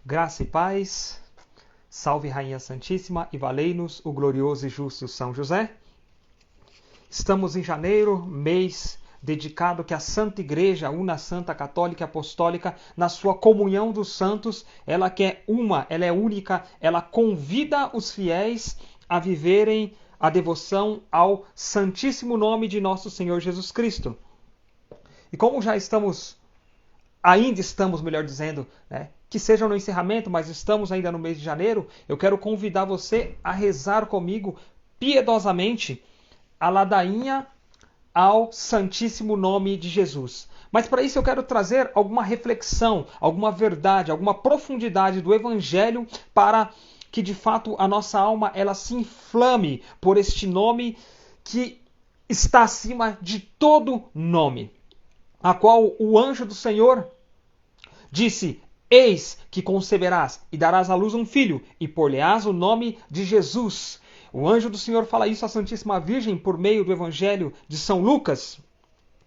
Graça e paz, salve Rainha Santíssima e valei-nos o glorioso e justo São José. Estamos em janeiro, mês dedicado que a Santa Igreja, una Santa Católica e Apostólica, na sua comunhão dos santos, ela que é uma, ela é única, ela convida os fiéis a viverem a devoção ao Santíssimo Nome de nosso Senhor Jesus Cristo. E como ainda estamos, melhor dizendo, que seja no encerramento, mas estamos ainda no mês de janeiro, eu quero convidar você a rezar comigo piedosamente a ladainha ao Santíssimo Nome de Jesus. Mas para isso eu quero trazer alguma reflexão, alguma verdade, alguma profundidade do Evangelho para que de fato a nossa alma ela se inflame por este nome que está acima de todo nome, a qual o anjo do Senhor disse: Eis que conceberás e darás à luz um filho, e por-lhe-ás o nome de Jesus. O anjo do Senhor fala isso à Santíssima Virgem por meio do Evangelho de São Lucas.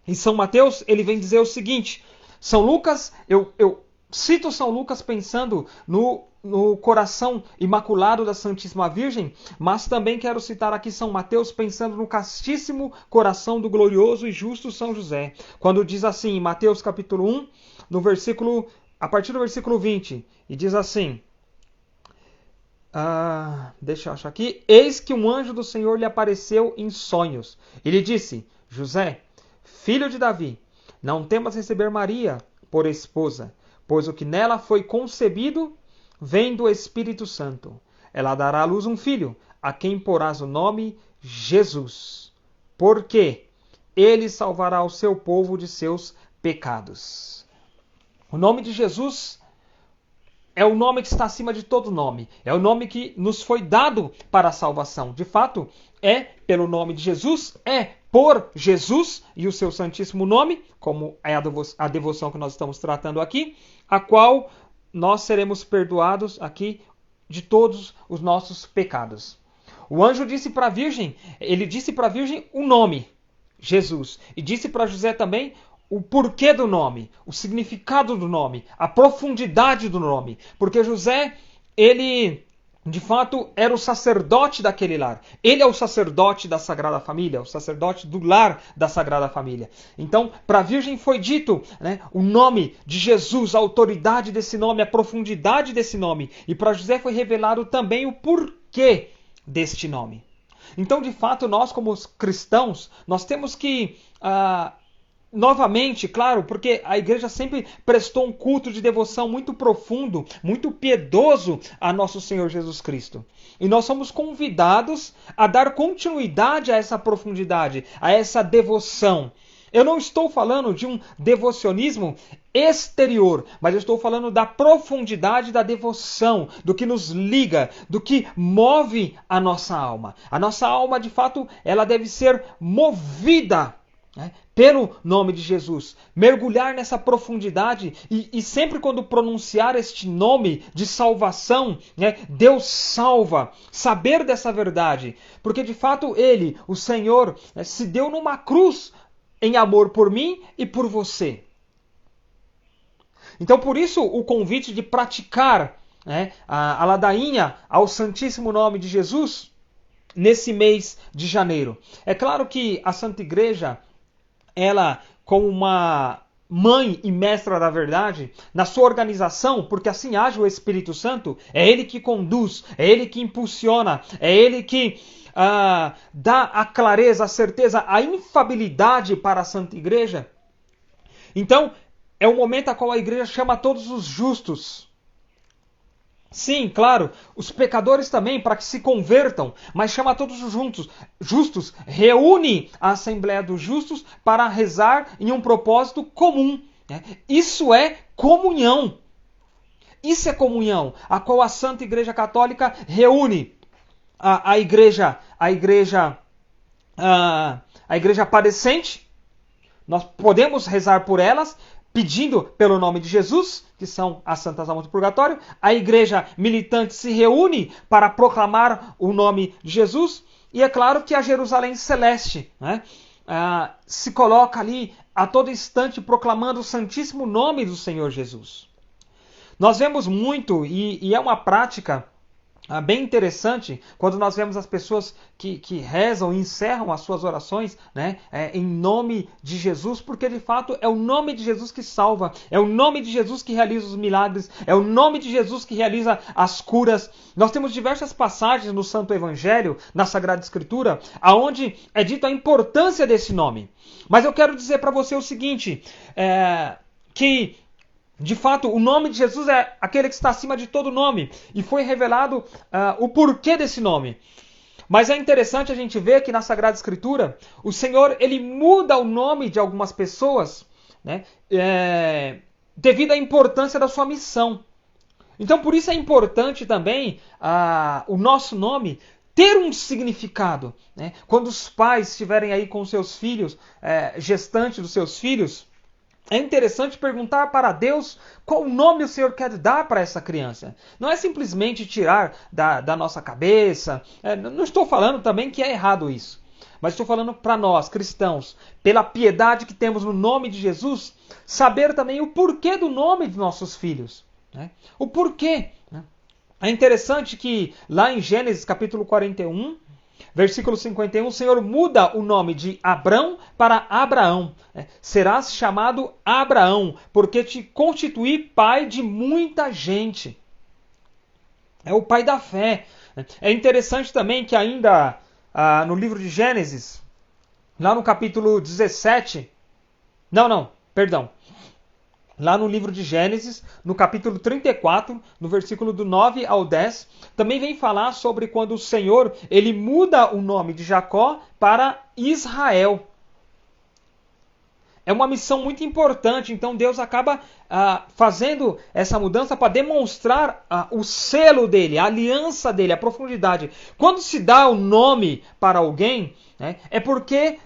Em São Mateus, ele vem dizer o seguinte: São Lucas, eu cito São Lucas pensando no coração imaculado da Santíssima Virgem, mas também quero citar aqui São Mateus pensando no castíssimo coração do glorioso e justo São José. Quando diz assim, em Mateus capítulo 1, a partir do versículo 20, e diz assim, deixa eu achar aqui, eis que um anjo do Senhor lhe apareceu em sonhos. E lhe disse, José, filho de Davi, não temas receber Maria por esposa, pois o que nela foi concebido vem do Espírito Santo. Ela dará à luz um filho, a quem porás o nome Jesus, porque ele salvará o seu povo de seus pecados. O nome de Jesus é o nome que está acima de todo nome. É o nome que nos foi dado para a salvação. De fato, é pelo nome de Jesus, é por Jesus e o seu santíssimo nome, como é a devoção que nós estamos tratando aqui, a qual nós seremos perdoados aqui de todos os nossos pecados. O anjo disse para a Virgem, ele disse para a Virgem o nome, Jesus, e disse para José também o porquê do nome, o significado do nome, a profundidade do nome. Porque José, ele, de fato, era o sacerdote daquele lar. Ele é o sacerdote da Sagrada Família, o sacerdote do lar da Sagrada Família. Então, para a Virgem foi dito o nome de Jesus, a autoridade desse nome, a profundidade desse nome. E para José foi revelado também o porquê deste nome. Então, de fato, nós como cristãos, nós temos que novamente, claro, porque a igreja sempre prestou um culto de devoção muito profundo, muito piedoso a nosso Senhor Jesus Cristo. E nós somos convidados a dar continuidade a essa profundidade, a essa devoção. Eu não estou falando de um devocionismo exterior, mas eu estou falando da profundidade da devoção, do que nos liga, do que move a nossa alma. A nossa alma, de fato, ela deve ser movida pelo nome de Jesus, mergulhar nessa profundidade e sempre quando pronunciar este nome de salvação, Deus salva, saber dessa verdade, porque de fato Ele, o Senhor, se deu numa cruz em amor por mim e por você. Então por isso o convite de praticar a ladainha ao Santíssimo Nome de Jesus nesse mês de janeiro. É claro que a Santa Igreja, ela, como uma mãe e mestra da verdade, na sua organização, porque assim age o Espírito Santo, é Ele que conduz, é Ele que impulsiona, é Ele que dá a clareza, a certeza, a infabilidade para a Santa Igreja. Então, é o momento a qual a Igreja chama todos os justos. Sim, claro, os pecadores também, para que se convertam, mas chama todos os justos, reúne a Assembleia dos Justos para rezar em um propósito comum. Isso é comunhão. Isso é comunhão, a qual a Santa Igreja Católica reúne a igreja padecente. Nós podemos rezar por elas, pedindo pelo nome de Jesus, que são as Santas Almas do Purgatório. A igreja militante se reúne para proclamar o nome de Jesus. E é claro que a Jerusalém Celeste se coloca ali a todo instante proclamando o santíssimo nome do Senhor Jesus. Nós vemos muito, e é uma prática bem interessante, quando nós vemos as pessoas que rezam e encerram as suas orações, né, em nome de Jesus, porque de fato é o nome de Jesus que salva, é o nome de Jesus que realiza os milagres, é o nome de Jesus que realiza as curas. Nós temos diversas passagens no Santo Evangelho, na Sagrada Escritura, aonde é dito a importância desse nome. Mas eu quero dizer para você o seguinte, que de fato, o nome de Jesus é aquele que está acima de todo nome. E foi revelado o porquê desse nome. Mas é interessante a gente ver que na Sagrada Escritura, o Senhor ele muda o nome de algumas pessoas, né, devido à importância da sua missão. Então, por isso é importante também o nosso nome ter um significado. Né? Quando os pais estiverem aí com seus filhos, gestantes dos seus filhos, é interessante perguntar para Deus qual nome o Senhor quer dar para essa criança. Não é simplesmente tirar da nossa cabeça. Não estou falando também que é errado isso. Mas estou falando para nós, cristãos, pela piedade que temos no nome de Jesus, saber também o porquê do nome de nossos filhos. Né? O porquê. Né? É interessante que lá em Gênesis capítulo 41... versículo 51, o Senhor muda o nome de Abrão para Abraão. Serás chamado Abraão, porque te constituí pai de muita gente. É o pai da fé. É interessante também que ainda no livro de Gênesis, lá no capítulo 17... Lá no livro de Gênesis, no capítulo 34, no versículo do 9 ao 10, também vem falar sobre quando o Senhor ele muda o nome de Jacó para Israel. É uma missão muito importante, então Deus acaba fazendo essa mudança para demonstrar o selo dele, a aliança dele, a profundidade. Quando se dá o nome para alguém, né, é porque,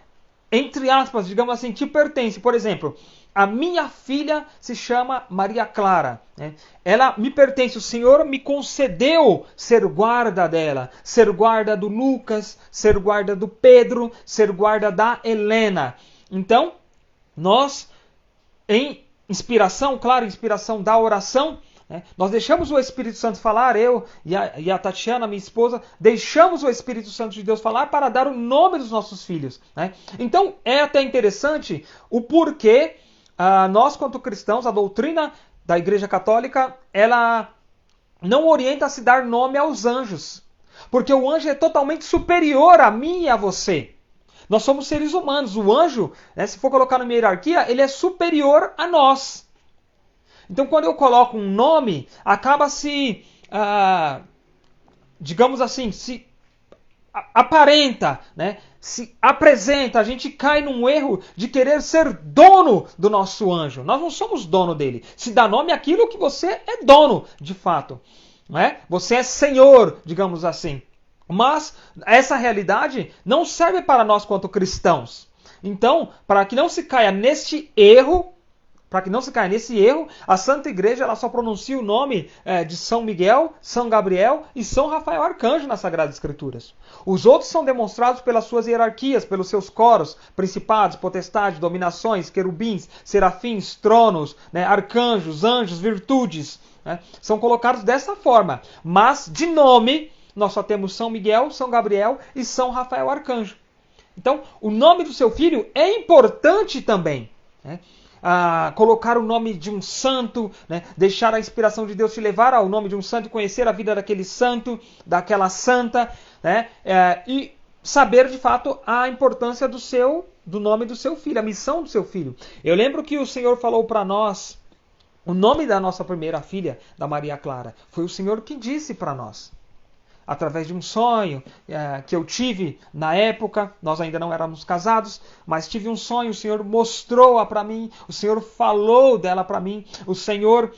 entre aspas, digamos assim, te pertence. Por exemplo, a minha filha se chama Maria Clara. Né? Ela me pertence. O Senhor me concedeu ser guarda dela. Ser guarda do Lucas, ser guarda do Pedro, ser guarda da Helena. Então, nós, em inspiração, claro, inspiração da oração, né? Nós deixamos o Espírito Santo falar, eu e a Tatiana, minha esposa, deixamos o Espírito Santo de Deus falar para dar o nome dos nossos filhos. Né? Então, é até interessante o porquê nós, quanto cristãos, a doutrina da Igreja Católica, ela não orienta a se dar nome aos anjos. Porque o anjo é totalmente superior a mim e a você. Nós somos seres humanos. O anjo, né, se for colocar numa hierarquia, ele é superior a nós. Então, quando eu coloco um nome, acaba se, digamos assim, se aparenta, né? Se apresenta, a gente cai num erro de querer ser dono do nosso anjo. Nós não somos dono dele. Se dá nome àquilo que você é dono, de fato. Não é? Você é senhor, digamos assim. Mas essa realidade não serve para nós quanto cristãos. Então, para que não se caia neste erro, a Santa Igreja ela só pronuncia o nome de São Miguel, São Gabriel e São Rafael Arcanjo nas Sagradas Escrituras. Os outros são demonstrados pelas suas hierarquias, pelos seus coros, principados, potestades, dominações, querubins, serafins, tronos, né, arcanjos, anjos, virtudes. Né, são colocados dessa forma. Mas, de nome, nós só temos São Miguel, São Gabriel e São Rafael Arcanjo. Então, o nome do seu filho é importante também. Né? Colocar o nome de um santo, né? Deixar a inspiração de Deus te levar ao nome de um santo, conhecer a vida daquele santo, daquela santa, né? E saber de fato a importância do nome do seu filho, a missão do seu filho. Eu lembro que o Senhor falou para nós, o nome da nossa primeira filha, da Maria Clara, foi o Senhor que disse para nós. Através de um sonho que eu tive na época, nós ainda não éramos casados, mas tive um sonho, o Senhor mostrou-a para mim, o Senhor falou dela para mim, o Senhor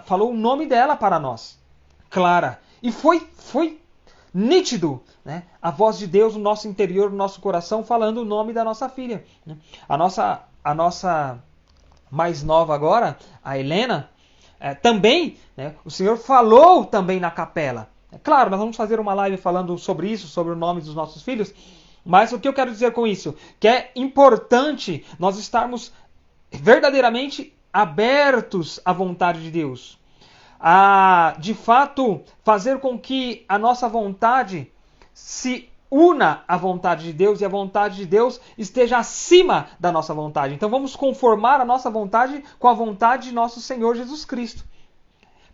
falou o nome dela para nós, Clara. E foi nítido, né? A voz de Deus no nosso interior, no nosso coração, falando o nome da nossa filha. Né? A nossa mais nova agora, a Helena, também, né? O Senhor falou também na capela. Claro, nós vamos fazer uma live falando sobre isso, sobre o nome dos nossos filhos, mas o que eu quero dizer com isso? Que é importante nós estarmos verdadeiramente abertos à vontade de Deus. a, de fato, fazer com que a nossa vontade se una à vontade de Deus e a vontade de Deus esteja acima da nossa vontade. Então vamos conformar a nossa vontade com a vontade de nosso Senhor Jesus Cristo,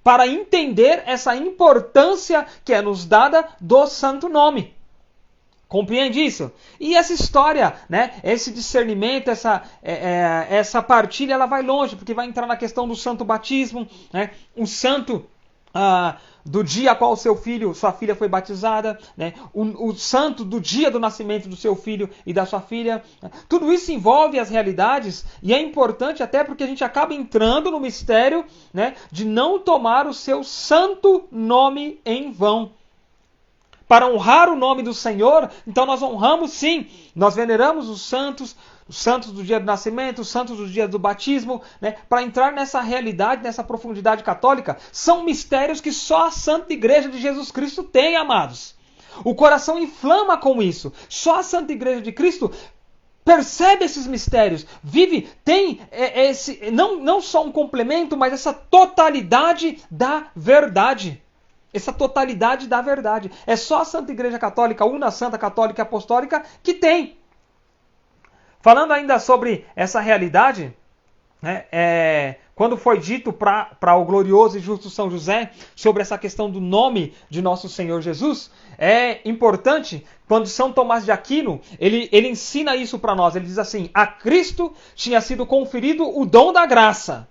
para entender essa importância que é nos dada do santo nome. Compreende isso? E essa história, né, esse discernimento, essa partilha, ela vai longe, porque vai entrar na questão do santo batismo, né, o santo do dia a qual sua filha foi batizada, né, o santo do dia do nascimento do seu filho e da sua filha. Tudo isso envolve as realidades e é importante até porque a gente acaba entrando no mistério, né, de não tomar o seu santo nome em vão. Para honrar o nome do Senhor, então nós honramos sim, nós veneramos os santos do dia do nascimento, os santos do dia do batismo, né? Para entrar nessa realidade, nessa profundidade católica, são mistérios que só a Santa Igreja de Jesus Cristo tem, amados. O coração inflama com isso. Só a Santa Igreja de Cristo percebe esses mistérios, tem não só um complemento, mas essa totalidade da verdade. Essa totalidade da verdade. É só a Santa Igreja Católica, una Santa Católica e Apostólica, que tem. Falando ainda sobre essa realidade, né, quando foi dito para o glorioso e justo São José sobre essa questão do nome de nosso Senhor Jesus, é importante, quando São Tomás de Aquino, ele ensina isso para nós. Ele diz assim: a Cristo tinha sido conferido o dom da graça,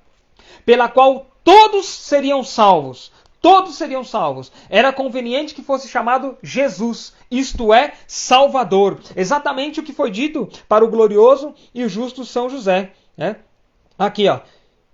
pela qual todos seriam salvos. Todos seriam salvos. Era conveniente que fosse chamado Jesus, isto é, Salvador. Exatamente o que foi dito para o glorioso e o justo São José. Né? Aqui, ó.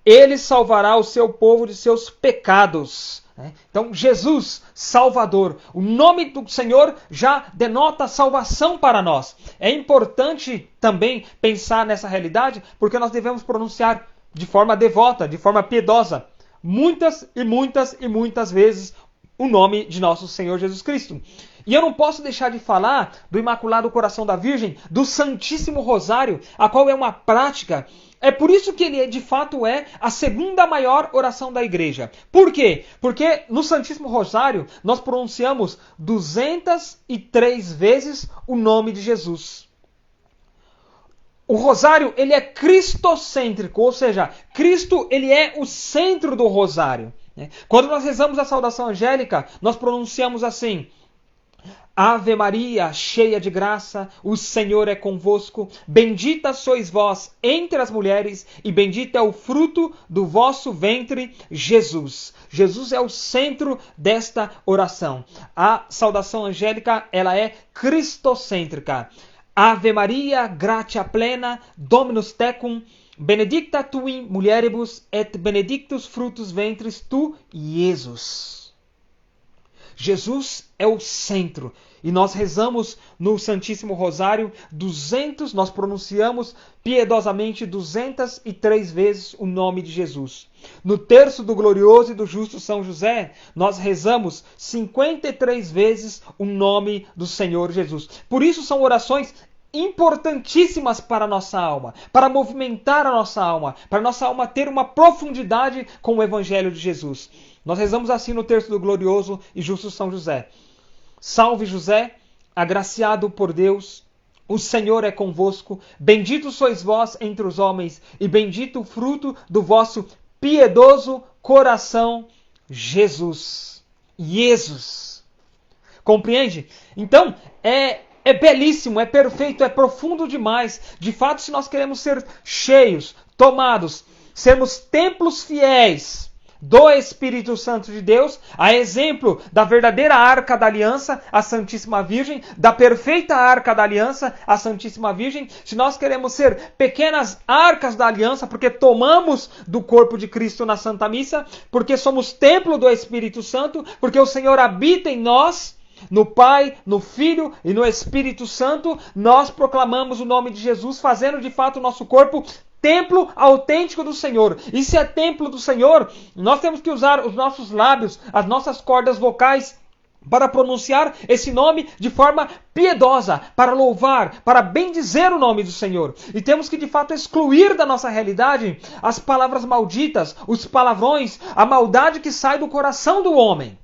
Ele salvará o seu povo de seus pecados. Né? Então, Jesus, Salvador. O nome do Senhor já denota salvação para nós. É importante também pensar nessa realidade, porque nós devemos pronunciar de forma devota, de forma piedosa, muitas e muitas e muitas vezes o nome de nosso Senhor Jesus Cristo. E eu não posso deixar de falar do Imaculado Coração da Virgem, do Santíssimo Rosário, a qual é uma prática. É por isso que ele de fato é a segunda maior oração da igreja. Por quê? Porque no Santíssimo Rosário nós pronunciamos 203 vezes o nome de Jesus. O rosário, ele é cristocêntrico, ou seja, Cristo, ele é o centro do rosário. Quando nós rezamos a saudação angélica, nós pronunciamos assim: Ave Maria, cheia de graça, o Senhor é convosco, bendita sois vós entre as mulheres, e bendito é o fruto do vosso ventre, Jesus. Jesus é o centro desta oração. A saudação angélica, ela é cristocêntrica. Ave Maria, gratia plena, Dominus tecum, benedicta tu in mulieribus, et benedictus fructus ventris tu, Jesus. Jesus é o centro. E nós rezamos no Santíssimo Rosário nós pronunciamos piedosamente 203 vezes o nome de Jesus. No terço do glorioso e do justo São José, nós rezamos 53 vezes o nome do Senhor Jesus. Por isso são orações importantíssimas para a nossa alma, para movimentar a nossa alma, para a nossa alma ter uma profundidade com o Evangelho de Jesus. Nós rezamos assim no terço do glorioso e justo São José. Salve José, agraciado por Deus, o Senhor é convosco, bendito sois vós entre os homens, e bendito o fruto do vosso piedoso coração, Jesus. Jesus. Compreende? Então, é belíssimo, é perfeito, é profundo demais. De fato, se nós queremos ser cheios, tomados, sermos templos fiéis do Espírito Santo de Deus, a exemplo da verdadeira Arca da Aliança, a Santíssima Virgem, da perfeita Arca da Aliança, a Santíssima Virgem, se nós queremos ser pequenas arcas da aliança, porque tomamos do corpo de Cristo na Santa Missa, porque somos templo do Espírito Santo, porque o Senhor habita em nós, no Pai, no Filho e no Espírito Santo, nós proclamamos o nome de Jesus, fazendo de fato o nosso corpo templo autêntico do Senhor. E se é templo do Senhor, nós temos que usar os nossos lábios, as nossas cordas vocais, para pronunciar esse nome de forma piedosa, para louvar, para bendizer o nome do Senhor. E temos que de fato excluir da nossa realidade as palavras malditas, os palavrões, a maldade que sai do coração do homem.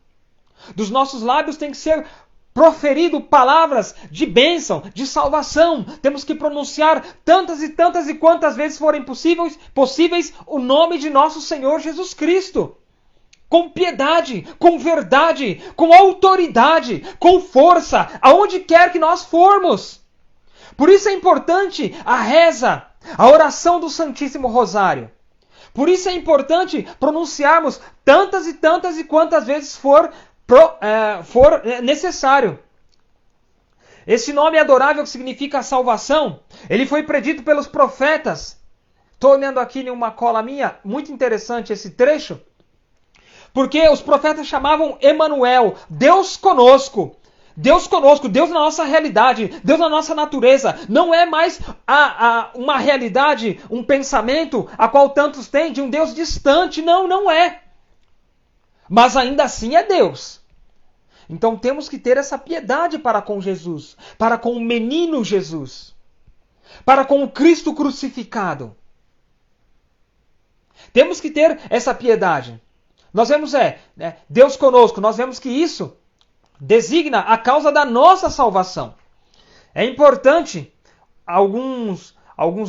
Dos nossos lábios tem que ser proferido palavras de bênção, de salvação. Temos que pronunciar tantas e quantas vezes forem possíveis o nome de nosso Senhor Jesus Cristo. Com piedade, com verdade, com autoridade, com força, aonde quer que nós formos. Por isso é importante a reza, a oração do Santíssimo Rosário. Por isso é importante pronunciarmos tantas e quantas vezes for necessário. Esse nome adorável que significa salvação, ele foi predito pelos profetas. Estou olhando aqui em uma cola minha, muito interessante esse trecho. Porque os profetas chamavam Emanuel, Deus conosco. Deus conosco, Deus na nossa realidade, Deus na nossa natureza. Não é mais uma realidade, um pensamento a qual tantos têm de um Deus distante. Não, não é. Mas ainda assim é Deus. Então temos que ter essa piedade para com Jesus, para com o menino Jesus, para com o Cristo crucificado. Temos que ter essa piedade. Nós vemos, Deus conosco, nós vemos que isso designa a causa da nossa salvação. É importante, alguns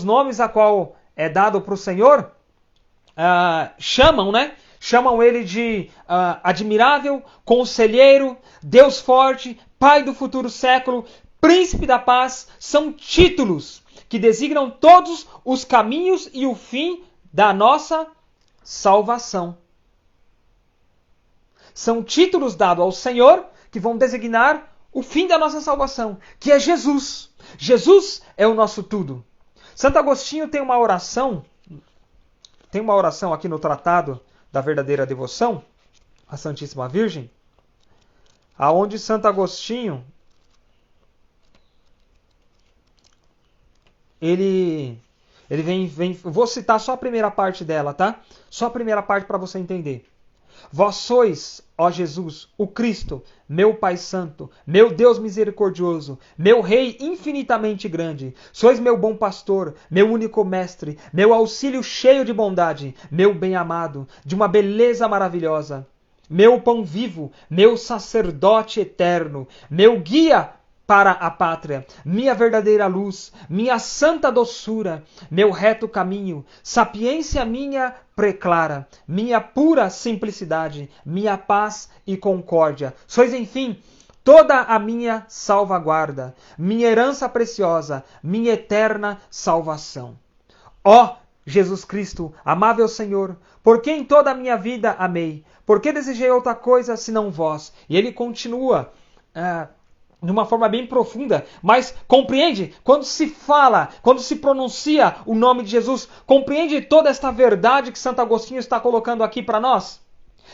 nomes a qual é dado para o Senhor, chamam ele de admirável, conselheiro, Deus forte, Pai do futuro século, Príncipe da paz. São títulos que designam todos os caminhos e o fim da nossa salvação. São títulos dados ao Senhor que vão designar o fim da nossa salvação, que é Jesus. Jesus é o nosso tudo. Santo Agostinho tem uma oração aqui no Tratado da Verdadeira Devoção à Santíssima Virgem, aonde Santo Agostinho ele vem, vou citar só a primeira parte dela, tá? Só a primeira parte para você entender. Vós sois, ó Jesus, o Cristo, meu Pai Santo, meu Deus misericordioso, meu Rei infinitamente grande. Sois meu bom pastor, meu único mestre, meu auxílio cheio de bondade, meu bem-amado, de uma beleza maravilhosa. Meu pão vivo, meu sacerdote eterno, meu guia para a pátria, minha verdadeira luz, minha santa doçura, meu reto caminho, sapiência minha preclara, minha pura simplicidade, minha paz e concórdia. Sois, enfim, toda a minha salvaguarda, minha herança preciosa, minha eterna salvação. Ó Jesus Cristo, amável Senhor, por quem toda a minha vida amei, por que desejei outra coisa senão vós? E ele continua de uma forma bem profunda, mas compreende, quando se fala, quando se pronuncia o nome de Jesus, compreende toda esta verdade que Santo Agostinho está colocando aqui para nós?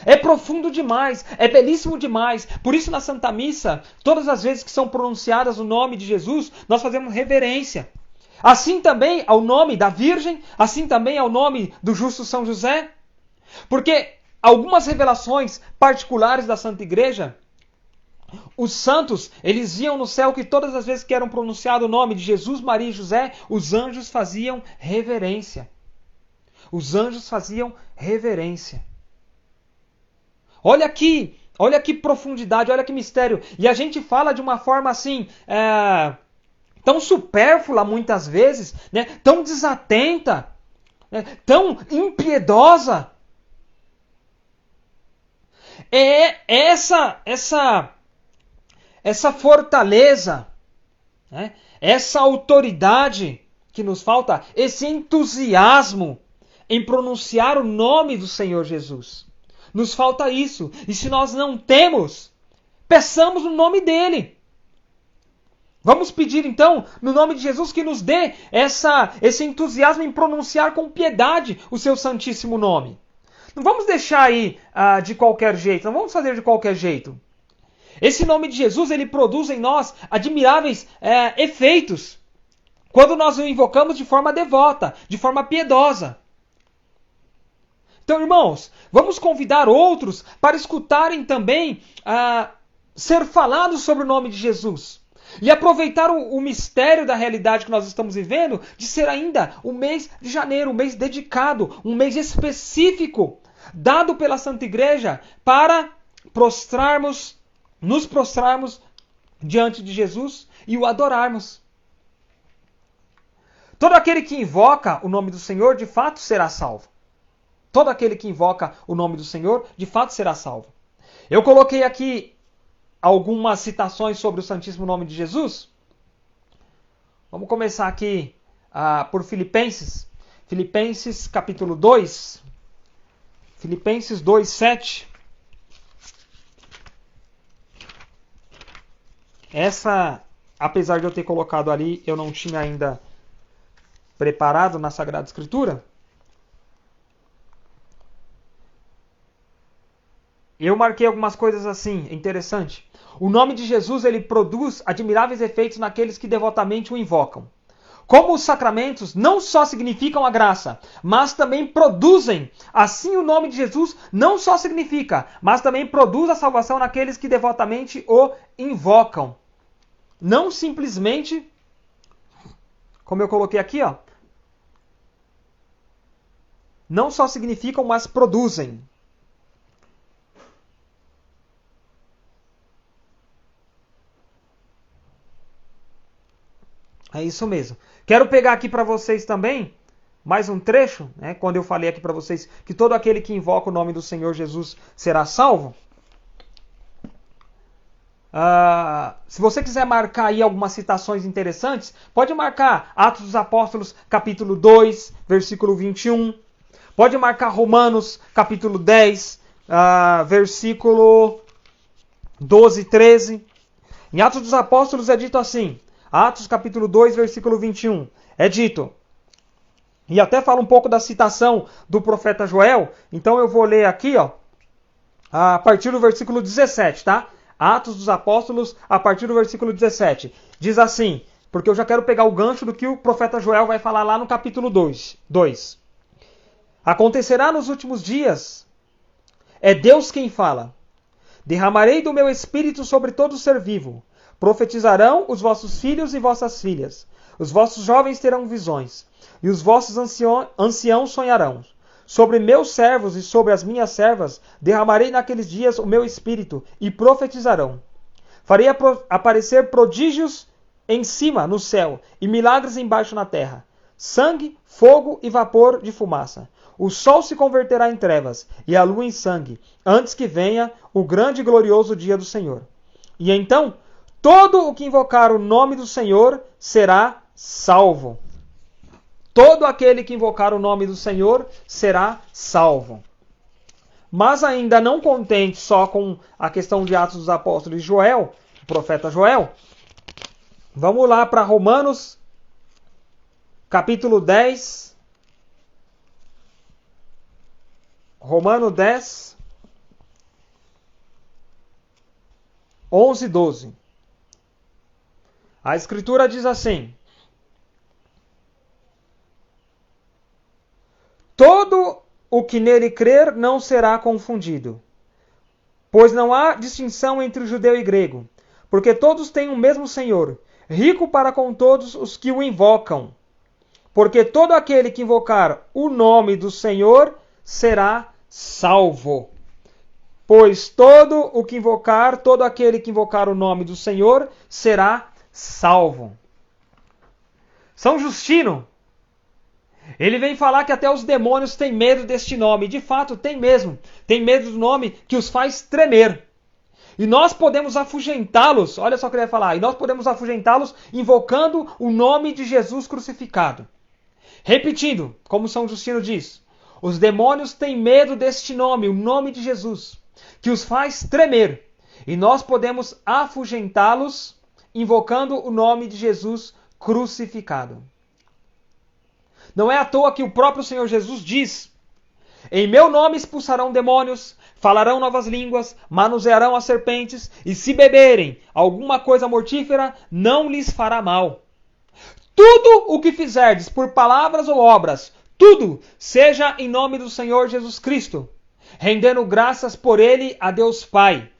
É profundo demais, é belíssimo demais. Por isso na Santa Missa, todas as vezes que são pronunciadas o nome de Jesus, nós fazemos reverência. Assim também ao nome da Virgem, assim também ao nome do justo São José. Porque algumas revelações particulares da Santa Igreja, os santos, eles viam no céu que todas as vezes que eram pronunciado o nome de Jesus, Maria e José, os anjos faziam reverência. Os anjos faziam reverência. Olha que profundidade, olha que mistério. E a gente fala de uma forma assim, tão supérflua muitas vezes, né? Tão desatenta, né? Tão impiedosa. É essa fortaleza, né? Essa autoridade que nos falta, esse entusiasmo em pronunciar o nome do Senhor Jesus. Nos falta isso. E se nós não temos, peçamos o nome dele. Vamos pedir então, no nome de Jesus, que nos dê esse entusiasmo em pronunciar com piedade o seu santíssimo nome. Não vamos deixar aí de qualquer jeito, não vamos fazer de qualquer jeito. Esse nome de Jesus, ele produz em nós admiráveis efeitos quando nós o invocamos de forma devota, de forma piedosa. Então, irmãos, vamos convidar outros para escutarem também ser falado sobre o nome de Jesus. E aproveitar o mistério da realidade que nós estamos vivendo, de ser ainda o mês de janeiro, um mês dedicado, um mês específico, dado pela Santa Igreja para nos prostrarmos diante de Jesus e o adorarmos. Todo aquele que invoca o nome do Senhor, de fato será salvo. Todo aquele que invoca o nome do Senhor, de fato será salvo. Eu coloquei aqui algumas citações sobre o Santíssimo Nome de Jesus. Vamos começar aqui por Filipenses. Filipenses capítulo 2. Filipenses 2, 7. Essa, apesar de eu ter colocado ali, eu não tinha ainda preparado na Sagrada Escritura. Eu marquei algumas coisas assim, interessante. O nome de Jesus, ele produz admiráveis efeitos naqueles que devotamente o invocam. Como os sacramentos não só significam a graça, mas também produzem. Assim o nome de Jesus não só significa, mas também produz a salvação naqueles que devotamente o invocam. Não simplesmente, como eu coloquei aqui, não só significam, mas produzem. É isso mesmo. Quero pegar aqui para vocês também mais um trecho, né, quando eu falei aqui para vocês que todo aquele que invoca o nome do Senhor Jesus será salvo. Se você quiser marcar aí algumas citações interessantes, pode marcar Atos dos Apóstolos, capítulo 2, versículo 21. Pode marcar Romanos, capítulo 10, versículo 12 e 13. Em Atos dos Apóstolos é dito assim, Atos capítulo 2, versículo 21, é dito, e até fala um pouco da citação do profeta Joel, então eu vou ler aqui, a partir do versículo 17, tá? Atos dos Apóstolos, a partir do versículo 17. Diz assim, porque eu já quero pegar o gancho do que o profeta Joel vai falar lá no capítulo 2. Acontecerá nos últimos dias, é Deus quem fala, derramarei do meu espírito sobre todo ser vivo, profetizarão os vossos filhos e vossas filhas, os vossos jovens terão visões, e os vossos anciãos sonharão. Sobre meus servos e sobre as minhas servas derramarei naqueles dias o meu espírito, e profetizarão. Farei aparecer prodígios em cima, no céu, e milagres embaixo na terra. Sangue, fogo e vapor de fumaça. O sol se converterá em trevas, e a lua em sangue, antes que venha o grande e glorioso dia do Senhor. E então, todo o que invocar o nome do Senhor será salvo. Todo aquele que invocar o nome do Senhor será salvo. Mas ainda não contente só com a questão de Atos dos Apóstolos de Joel, o profeta Joel, vamos lá para Romanos, capítulo 10. Romano 10, 11 e 12. A Escritura diz assim: todo o que nele crer não será confundido, pois não há distinção entre judeu e grego, porque todos têm o mesmo Senhor, rico para com todos os que o invocam. Porque todo aquele que invocar o nome do Senhor será salvo. Pois todo aquele que invocar o nome do Senhor será salvo. São Justino, ele vem falar que até os demônios têm medo deste nome. De fato, tem mesmo. Tem medo do nome que os faz tremer. E nós podemos afugentá-los, olha só o que ele vai falar, e nós podemos afugentá-los invocando o nome de Jesus crucificado. Repetindo, como São Justino diz, os demônios têm medo deste nome, o nome de Jesus, que os faz tremer. E nós podemos afugentá-los invocando o nome de Jesus crucificado. Não é à toa que o próprio Senhor Jesus diz: em meu nome expulsarão demônios, falarão novas línguas, manusearão as serpentes, e se beberem alguma coisa mortífera, não lhes fará mal. Tudo o que fizerdes por palavras ou obras, tudo seja em nome do Senhor Jesus Cristo, rendendo graças por ele a Deus Pai.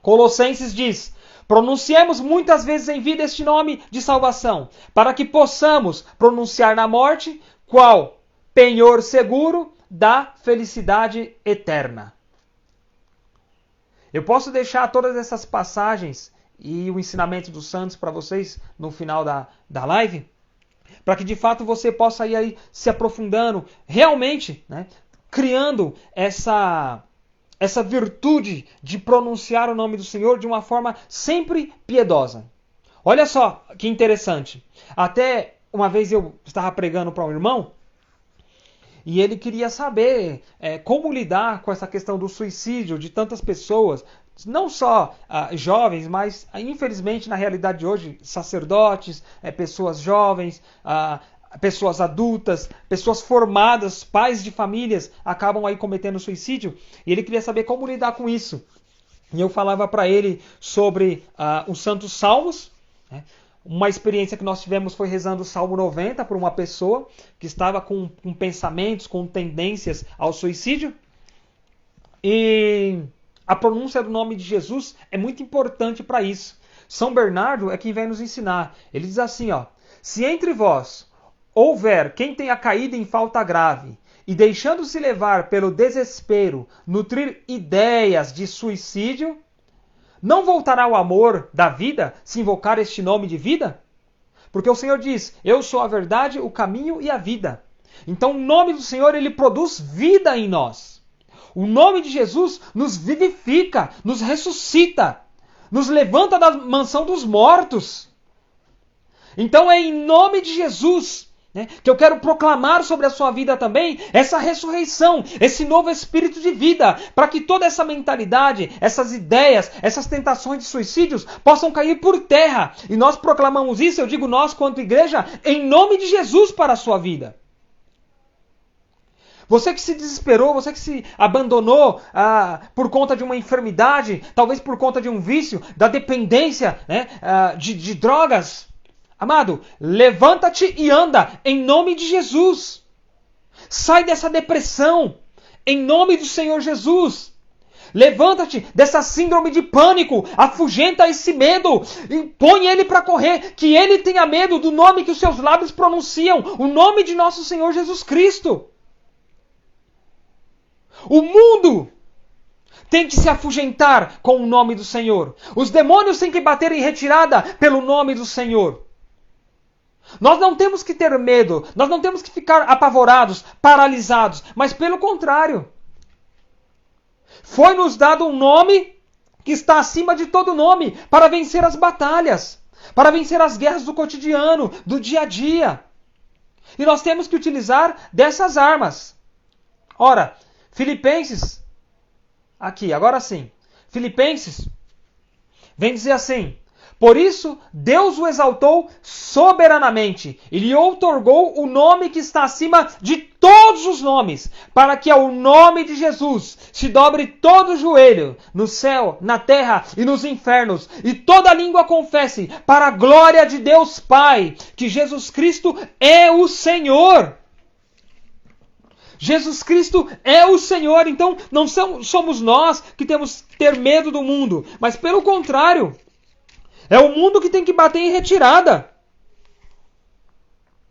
Colossenses diz: pronunciemos muitas vezes em vida este nome de salvação, para que possamos pronunciar na morte qual penhor seguro da felicidade eterna. Eu posso deixar todas essas passagens e o ensinamento dos santos para vocês no final da live, para que de fato você possa ir aí se aprofundando, realmente, né, criando essa virtude de pronunciar o nome do Senhor de uma forma sempre piedosa. Olha só que interessante. Até uma vez eu estava pregando para um irmão e ele queria saber como lidar com essa questão do suicídio de tantas pessoas, não só jovens, mas infelizmente na realidade de hoje, sacerdotes, pessoas jovens, pessoas adultas, pessoas formadas, pais de famílias, acabam aí cometendo suicídio. E ele queria saber como lidar com isso. E eu falava para ele sobre os Santos Salmos, né? Uma experiência que nós tivemos foi rezando o Salmo 90 por uma pessoa que estava com pensamentos, com tendências ao suicídio. E a pronúncia do nome de Jesus é muito importante para isso. São Bernardo é quem vai nos ensinar. Ele diz assim, ó: se entre vós houver quem tenha caído em falta grave e deixando-se levar pelo desespero, nutrir ideias de suicídio, não voltará o amor da vida se invocar este nome de vida? Porque o Senhor diz: eu sou a verdade, o caminho e a vida. Então o nome do Senhor, ele produz vida em nós. O nome de Jesus nos vivifica, nos ressuscita, nos levanta da mansão dos mortos. Então é em nome de Jesus que eu quero proclamar sobre a sua vida também essa ressurreição, esse novo espírito de vida, para que toda essa mentalidade, essas ideias, essas tentações de suicídios possam cair por terra. E nós proclamamos isso, eu digo nós quanto igreja, em nome de Jesus para a sua vida. Você que se desesperou, você que se abandonou por conta de uma enfermidade, talvez por conta de um vício, da dependência, de drogas. Amado, levanta-te e anda, em nome de Jesus. Sai dessa depressão, em nome do Senhor Jesus. Levanta-te dessa síndrome de pânico, afugenta esse medo, e põe ele para correr, que ele tenha medo do nome que os seus lábios pronunciam, o nome de nosso Senhor Jesus Cristo. O mundo tem que se afugentar com o nome do Senhor. Os demônios têm que bater em retirada pelo nome do Senhor. Nós não temos que ter medo, nós não temos que ficar apavorados, paralisados, mas pelo contrário. Foi-nos dado um nome que está acima de todo nome, para vencer as batalhas, para vencer as guerras do cotidiano, do dia a dia. E nós temos que utilizar dessas armas. Ora, Filipenses, aqui, agora sim, Filipenses, vem dizer assim: por isso, Deus o exaltou soberanamente e lhe outorgou o nome que está acima de todos os nomes, para que ao nome de Jesus se dobre todo o joelho, no céu, na terra e nos infernos, e toda língua confesse, para a glória de Deus Pai, que Jesus Cristo é o Senhor. Jesus Cristo é o Senhor. Então, não somos nós que temos que ter medo do mundo, mas pelo contrário, é o mundo que tem que bater em retirada.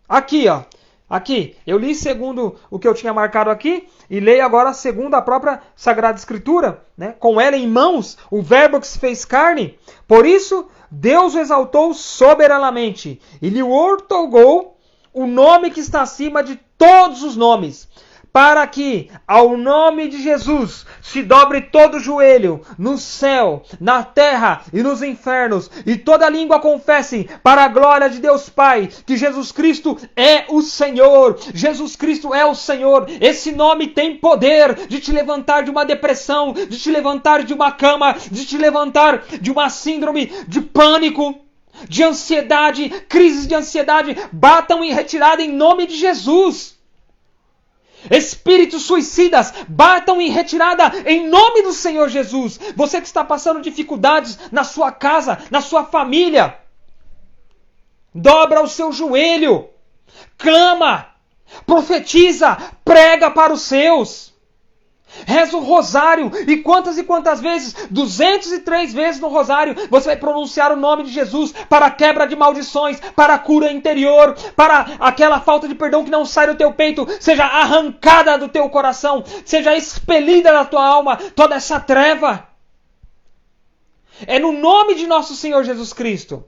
Aqui, ó. Aqui, eu li segundo o que eu tinha marcado aqui e leio agora segundo a própria Sagrada Escritura, né? Com ela em mãos, o verbo que se fez carne. Por isso, Deus o exaltou soberanamente e lhe outorgou o nome que está acima de todos os nomes, para que ao nome de Jesus se dobre todo o joelho, no céu, na terra e nos infernos, e toda língua confesse, para a glória de Deus Pai, que Jesus Cristo é o Senhor. Jesus Cristo é o Senhor. Esse nome tem poder de te levantar de uma depressão, de te levantar de uma cama, de te levantar de uma síndrome de pânico, de ansiedade, crises de ansiedade. Batam em retirada em nome de Jesus. Espíritos suicidas, batam em retirada em nome do Senhor Jesus. Você que está passando dificuldades na sua casa, na sua família, dobra o seu joelho, clama, profetiza, prega para os seus. Reza o rosário. E quantas vezes? 203 vezes no rosário você vai pronunciar o nome de Jesus para a quebra de maldições, para a cura interior, para aquela falta de perdão que não sai do teu peito, seja arrancada do teu coração, seja expelida da tua alma toda essa treva. É no nome de nosso Senhor Jesus Cristo.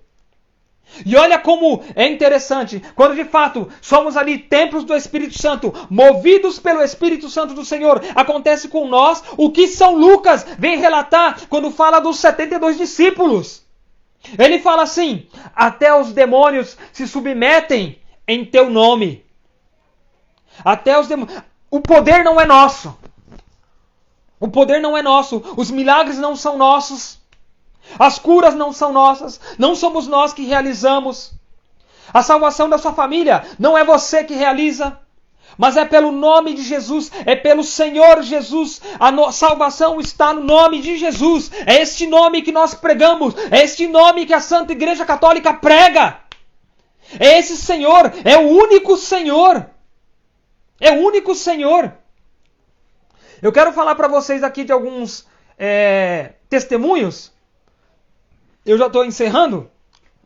E olha como é interessante, quando de fato somos ali templos do Espírito Santo, movidos pelo Espírito Santo do Senhor, acontece com nós o que São Lucas vem relatar quando fala dos 72 discípulos. Ele fala assim: até os demônios se submetem em teu nome. Até os demônios. O poder não é nosso. O poder não é nosso. Os milagres não são nossos. As curas não são nossas, não somos nós que realizamos. A salvação da sua família não é você que realiza, mas é pelo nome de Jesus, é pelo Senhor Jesus. A salvação está no nome de Jesus. É este nome que nós pregamos, é este nome que a Santa Igreja Católica prega. É esse Senhor, é o único Senhor. É o único Senhor. Eu quero falar para vocês aqui de alguns testemunhos. Eu já estou encerrando,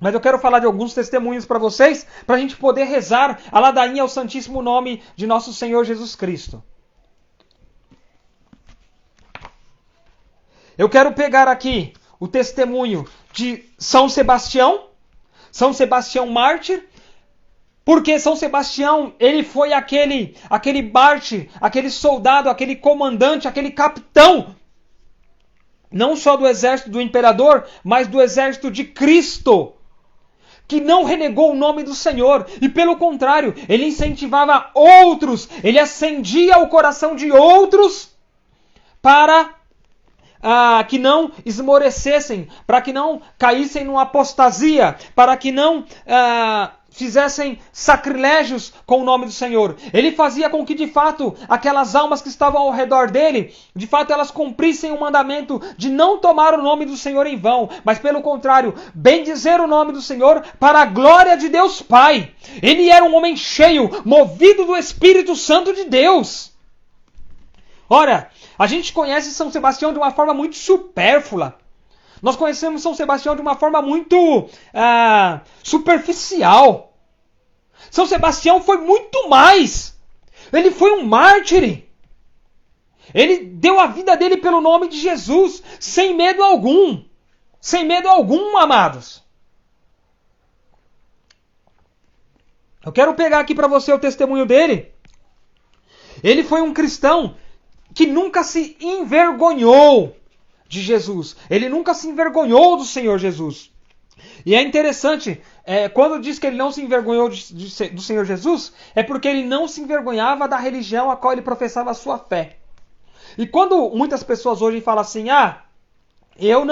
mas eu quero falar de alguns testemunhos para vocês, para a gente poder rezar a ladainha ao Santíssimo Nome de nosso Senhor Jesus Cristo. Eu quero pegar aqui o testemunho de São Sebastião mártir, porque São Sebastião, ele foi aquele mártir, aquele soldado, aquele comandante, aquele capitão, não só do exército do imperador, mas do exército de Cristo, que não renegou o nome do Senhor, e pelo contrário, ele incentivava outros, ele acendia o coração de outros para que não esmorecessem, para que não caíssem numa apostasia, para que não fizessem sacrilégios com o nome do Senhor. Ele fazia com que, de fato, aquelas almas que estavam ao redor dele, de fato, elas cumprissem o mandamento de não tomar o nome do Senhor em vão, mas, pelo contrário, bendizer o nome do Senhor para a glória de Deus Pai. Ele era um homem cheio, movido do Espírito Santo de Deus. Ora, a gente conhece São Sebastião de uma forma muito supérflua. Nós conhecemos São Sebastião de uma forma muito superficial. São Sebastião foi muito mais. Ele foi um mártir. Ele deu a vida dele pelo nome de Jesus, sem medo algum. Sem medo algum, amados. Eu quero pegar aqui para você o testemunho dele. Ele foi um cristão que nunca se envergonhou de Jesus. Ele nunca se envergonhou do Senhor Jesus. E é interessante, quando diz que ele não se envergonhou do Senhor Jesus, é porque ele não se envergonhava da religião a qual ele professava a sua fé. E quando muitas pessoas hoje falam assim, eu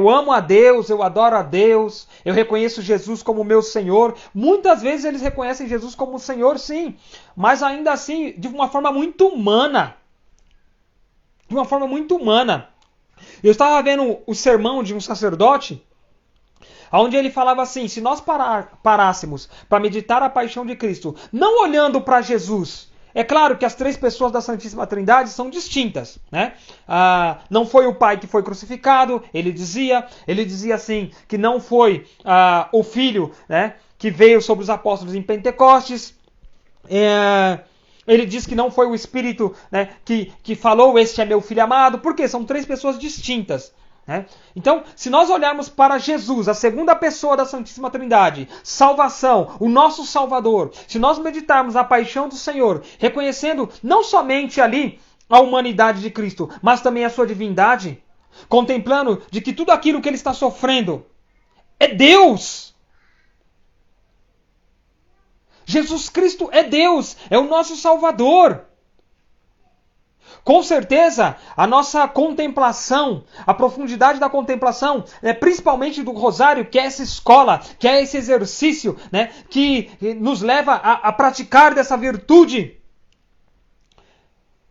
amo a Deus, eu adoro a Deus, eu reconheço Jesus como meu Senhor. Muitas vezes eles reconhecem Jesus como Senhor, sim, mas ainda assim de uma forma muito humana. De uma forma muito humana. Eu estava vendo o sermão de um sacerdote, onde ele falava assim, se nós parássemos para meditar a paixão de Cristo, não olhando para Jesus, é claro que as três pessoas da Santíssima Trindade são distintas, né? Não foi o Pai que foi crucificado, ele dizia assim, que não foi o Filho, né, que veio sobre os apóstolos em Pentecostes, ele diz que não foi o Espírito, né, que falou, este é meu Filho amado, porque são três pessoas distintas. Né? Então, se nós olharmos para Jesus, a segunda pessoa da Santíssima Trindade, salvação, o nosso Salvador, se nós meditarmos a paixão do Senhor, reconhecendo não somente ali a humanidade de Cristo, mas também a sua divindade, contemplando de que tudo aquilo que ele está sofrendo é Deus. Jesus Cristo é Deus, é o nosso Salvador. Com certeza, a nossa contemplação, a profundidade da contemplação, principalmente do rosário, que é essa escola, que é esse exercício, né, que nos leva a praticar dessa virtude,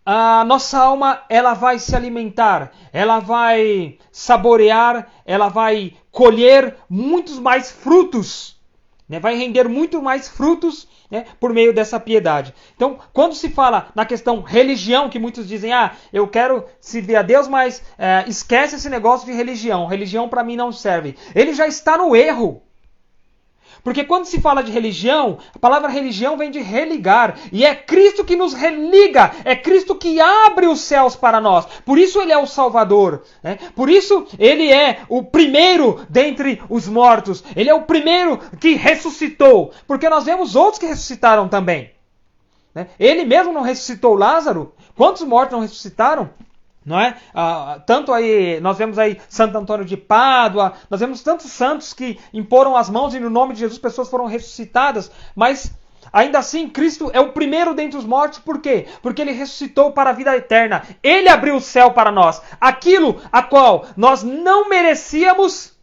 a nossa alma ela vai se alimentar, ela vai saborear, ela vai colher muitos mais frutos né? Vai render muito mais frutos, né, por meio dessa piedade. Então, quando se fala na questão religião, que muitos dizem, eu quero servir a Deus, mas esquece esse negócio de religião. Religião para mim não serve. Ele já está no erro. Porque quando se fala de religião, a palavra religião vem de religar. E é Cristo que nos religa. É Cristo que abre os céus para nós. Por isso ele é o Salvador, né? Por isso ele é o primeiro dentre os mortos. Ele é o primeiro que ressuscitou. Porque nós vemos outros que ressuscitaram também, né? Ele mesmo não ressuscitou Lázaro. Quantos mortos não ressuscitaram? Não é? Tanto aí, nós vemos aí Santo Antônio de Pádua, nós vemos tantos santos que imporam as mãos e no nome de Jesus pessoas foram ressuscitadas, mas ainda assim Cristo é o primeiro dentre os mortos, por quê? Porque ele ressuscitou para a vida eterna, ele abriu o céu para nós, aquilo a qual nós não merecíamos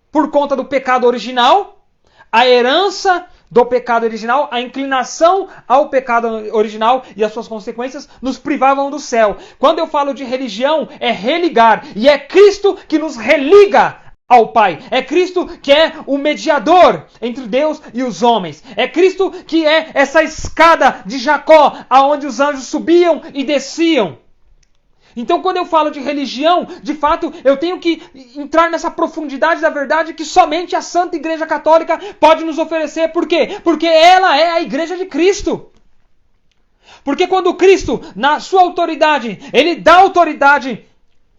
por conta do pecado original, a herança do pecado original, a inclinação ao pecado original e as suas consequências nos privavam do céu. Quando eu falo de religião, é religar. E é Cristo que nos religa ao Pai. É Cristo que é o mediador entre Deus e os homens. É Cristo que é essa escada de Jacó, aonde os anjos subiam e desciam. Então, quando eu falo de religião, de fato, eu tenho que entrar nessa profundidade da verdade que somente a Santa Igreja Católica pode nos oferecer. Por quê? Porque ela é a Igreja de Cristo. Porque quando Cristo, na sua autoridade, ele dá autoridade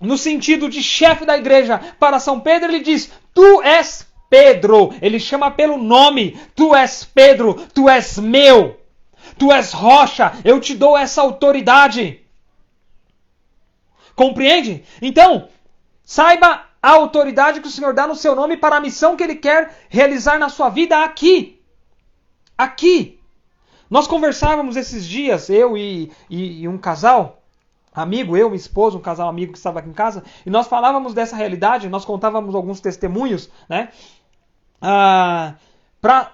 no sentido de chefe da igreja para São Pedro, ele diz, tu és Pedro. Ele chama pelo nome, tu és Pedro, tu és meu. Tu és rocha, eu te dou essa autoridade. Compreende? Então, saiba a autoridade que o Senhor dá no seu nome para a missão que Ele quer realizar na sua vida aqui. Aqui. Nós conversávamos esses dias, eu e um casal, amigo, eu, minha esposa, um casal amigo que estava aqui em casa, e nós falávamos dessa realidade, nós contávamos alguns testemunhos, né? Para,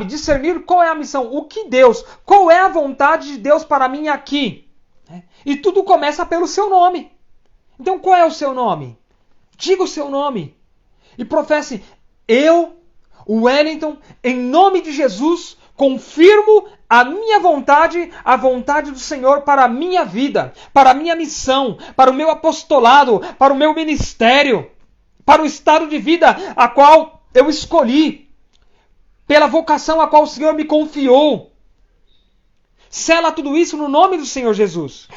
discernir qual é a missão, qual é a vontade de Deus para mim aqui. E tudo começa pelo seu nome. Então qual é o seu nome? Diga o seu nome. E professe, eu, Wellington, em nome de Jesus, confirmo a minha vontade, a vontade do Senhor para a minha vida, para a minha missão, para o meu apostolado, para o meu ministério, para o estado de vida a qual eu escolhi, pela vocação a qual o Senhor me confiou. Sela tudo isso no nome do Senhor Jesus.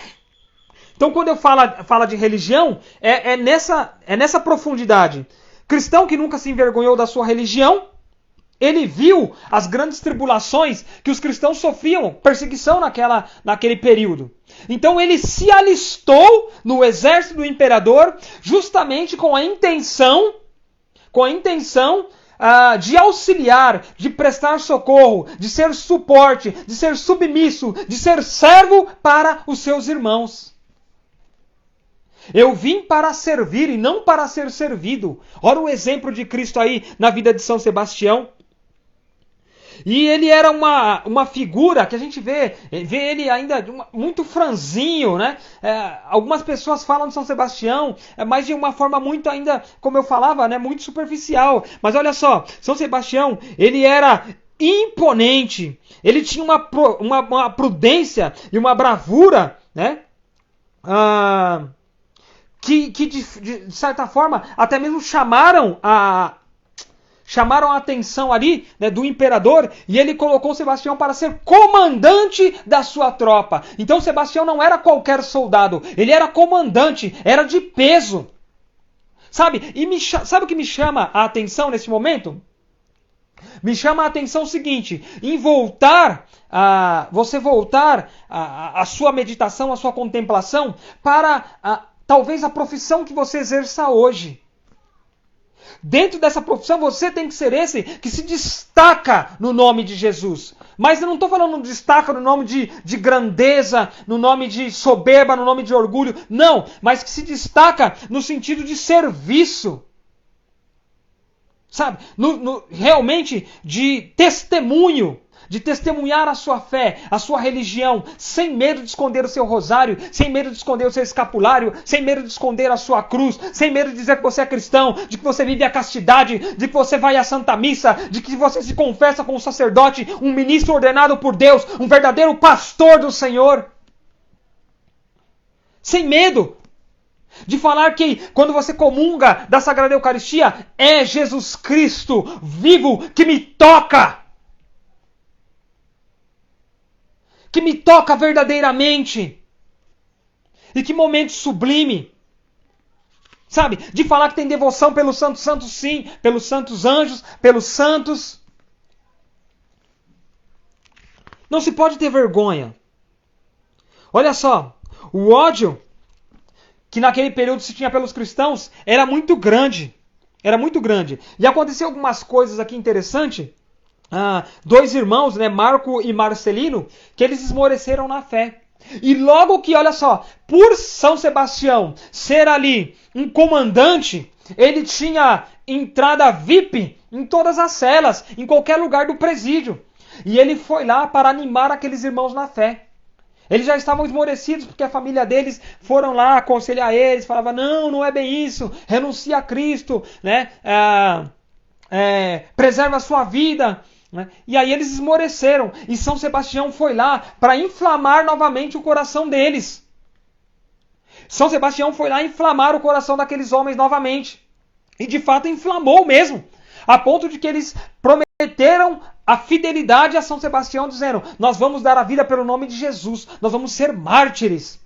Então, quando eu falo de religião, é nessa profundidade. Cristão que nunca se envergonhou da sua religião, ele viu as grandes tribulações que os cristãos sofriam, perseguição naquele período. Então, ele se alistou no exército do imperador, justamente com a intenção de auxiliar, de prestar socorro, de ser suporte, de ser submisso, de ser servo para os seus irmãos. Eu vim para servir e não para ser servido. Olha o exemplo de Cristo aí na vida de São Sebastião. E ele era uma figura que a gente vê ele ainda muito franzinho, né? Algumas pessoas falam de São Sebastião, mas de uma forma muito ainda, como eu falava, né? Muito superficial. Mas olha só, São Sebastião, ele era imponente, ele tinha uma prudência e uma bravura, né? Que de certa forma até mesmo chamaram a atenção ali, né, do imperador, e ele colocou Sebastião para ser comandante da sua tropa. Então Sebastião não era qualquer soldado, ele era comandante, era de peso. Sabe? E sabe o que me chama a atenção nesse momento? Me chama a atenção o seguinte, você voltar a sua meditação, a sua contemplação para talvez a profissão que você exerça hoje. Dentro dessa profissão você tem que ser esse que se destaca no nome de Jesus. Mas eu não estou falando destaca no nome de grandeza, no nome de soberba, no nome de orgulho. Não, mas que se destaca no sentido de serviço. Sabe? Realmente de testemunho. de testemunhar a sua fé, a sua religião, sem medo de esconder o seu rosário, sem medo de esconder o seu escapulário, sem medo de esconder a sua cruz, sem medo de dizer que você é cristão, de que você vive a castidade, de que você vai à Santa Missa, de que você se confessa com um sacerdote, um ministro ordenado por Deus, um verdadeiro pastor do Senhor. Sem medo de falar que quando você comunga da Sagrada Eucaristia, é Jesus Cristo vivo que me toca. Que me toca verdadeiramente. E que momento sublime. Sabe? De falar que tem devoção pelos santos santos sim, pelos santos anjos, pelos santos. Não se pode ter vergonha. Olha só, o ódio que naquele período se tinha pelos cristãos era muito grande. Era muito grande. E aconteceu algumas coisas aqui interessantes. Dois irmãos, né, Marco e Marcelino, que eles esmoreceram na fé. E logo que, olha só, por São Sebastião ser ali um comandante, ele tinha entrada VIP em todas as celas, em qualquer lugar do presídio. E ele foi lá para animar aqueles irmãos na fé. Eles já estavam esmorecidos porque a família deles foram lá aconselhar eles, falava não é bem isso, renuncia a Cristo, né? Preserva a sua vida. Né? E aí eles esmoreceram e São Sebastião foi lá para inflamar novamente o coração deles. São Sebastião foi lá inflamar o coração daqueles homens novamente. E de fato inflamou mesmo, a ponto de que eles prometeram a fidelidade a São Sebastião, dizendo, nós vamos dar a vida pelo nome de Jesus, nós vamos ser mártires.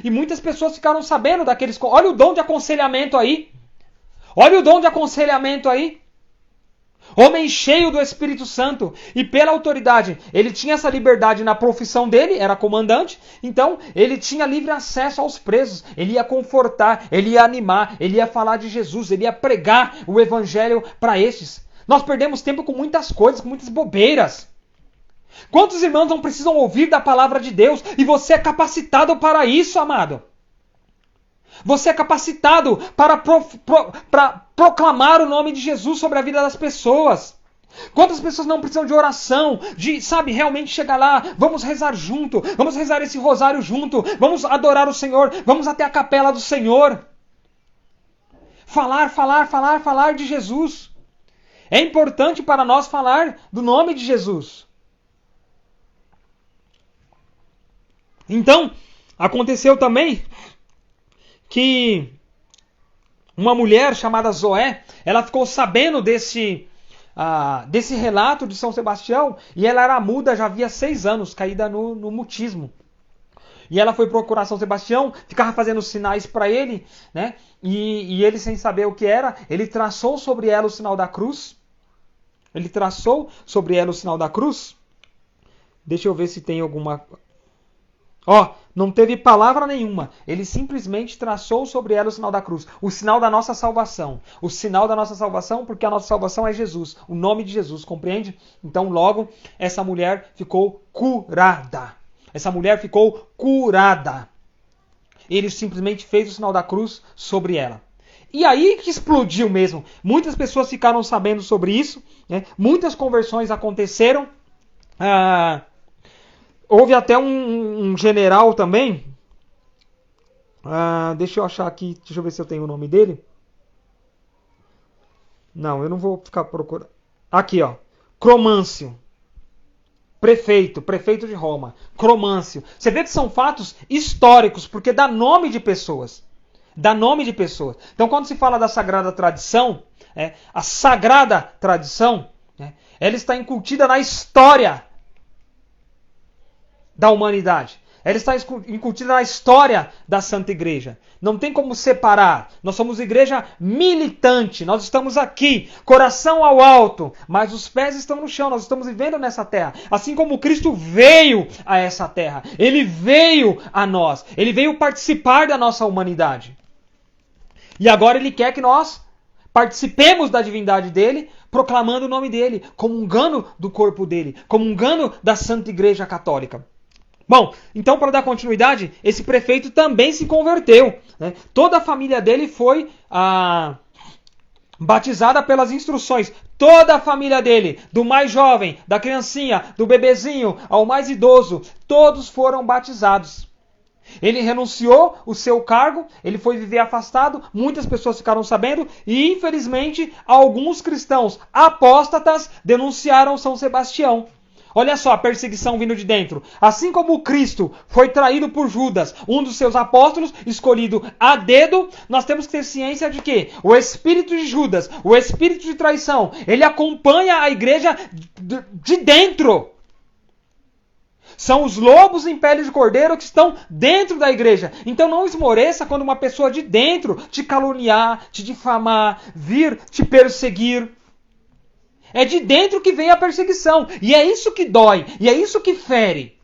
E muitas pessoas ficaram sabendo daqueles... Olha o dom de aconselhamento aí. Olha o dom de aconselhamento aí. Homem cheio do Espírito Santo. E pela autoridade, ele tinha essa liberdade na profissão dele, era comandante. Então, ele tinha livre acesso aos presos. Ele ia confortar, ele ia animar, ele ia falar de Jesus, ele ia pregar o evangelho para estes. Nós perdemos tempo com muitas coisas, com muitas bobeiras. Quantos irmãos não precisam ouvir da palavra de Deus? E você é capacitado para isso, amado. Você é capacitado para proclamar o nome de Jesus sobre a vida das pessoas. Quantas pessoas não precisam de oração, de, sabe, realmente chegar lá, vamos rezar junto, vamos rezar esse rosário junto, vamos adorar o Senhor, vamos até a capela do Senhor. Falar de Jesus. É importante para nós falar do nome de Jesus. Então, aconteceu também que uma mulher chamada Zoé, ela ficou sabendo desse relato de São Sebastião, e ela era muda já havia 6 anos, caída no mutismo. E ela foi procurar São Sebastião, ficava fazendo sinais para ele, né? E ele, sem saber o que era, ele traçou sobre ela o sinal da cruz. Deixa eu ver se tem alguma... não teve palavra nenhuma. Ele simplesmente traçou sobre ela o sinal da cruz. O sinal da nossa salvação. O sinal da nossa salvação, porque a nossa salvação é Jesus. O nome de Jesus, compreende? Então, logo, essa mulher ficou curada. Ele simplesmente fez o sinal da cruz sobre ela. E aí que explodiu mesmo. Muitas pessoas ficaram sabendo sobre isso. Né? Muitas conversões aconteceram. Houve até um general também. Deixa eu achar aqui. Deixa eu ver se eu tenho o nome dele. Não, eu não vou ficar procurando. Aqui, ó. Cromâncio. Prefeito de Roma. Cromâncio. Você vê que são fatos históricos, porque dá nome de pessoas. Então, quando se fala da Sagrada Tradição, a Sagrada Tradição, ela está incutida na história da humanidade. Ela está incutida na história da Santa Igreja. Não tem como separar. Nós somos igreja militante. Nós estamos aqui, coração ao alto, mas os pés estão no chão. Nós estamos vivendo nessa terra. Assim como Cristo veio a essa terra. Ele veio a nós. Ele veio participar da nossa humanidade. E agora Ele quer que nós participemos da divindade dEle, proclamando o nome dEle, comungando do corpo dEle, comungando da Santa Igreja Católica. Bom, então para dar continuidade, esse prefeito também se converteu. Né? Toda a família dele foi batizada pelas instruções. Toda a família dele, do mais jovem, da criancinha, do bebezinho, ao mais idoso, todos foram batizados. Ele renunciou o seu cargo, ele foi viver afastado, muitas pessoas ficaram sabendo e, infelizmente, alguns cristãos apóstatas denunciaram São Sebastião. Olha só a perseguição vindo de dentro. Assim como o Cristo foi traído por Judas, um dos seus apóstolos, escolhido a dedo, nós temos que ter ciência de que o espírito de Judas, o espírito de traição, ele acompanha a igreja de dentro. São os lobos em pele de cordeiro que estão dentro da igreja. Então não esmoreça quando uma pessoa de dentro te caluniar, te difamar, vir te perseguir. É de dentro que vem a perseguição. E é isso que dói. E é isso que fere.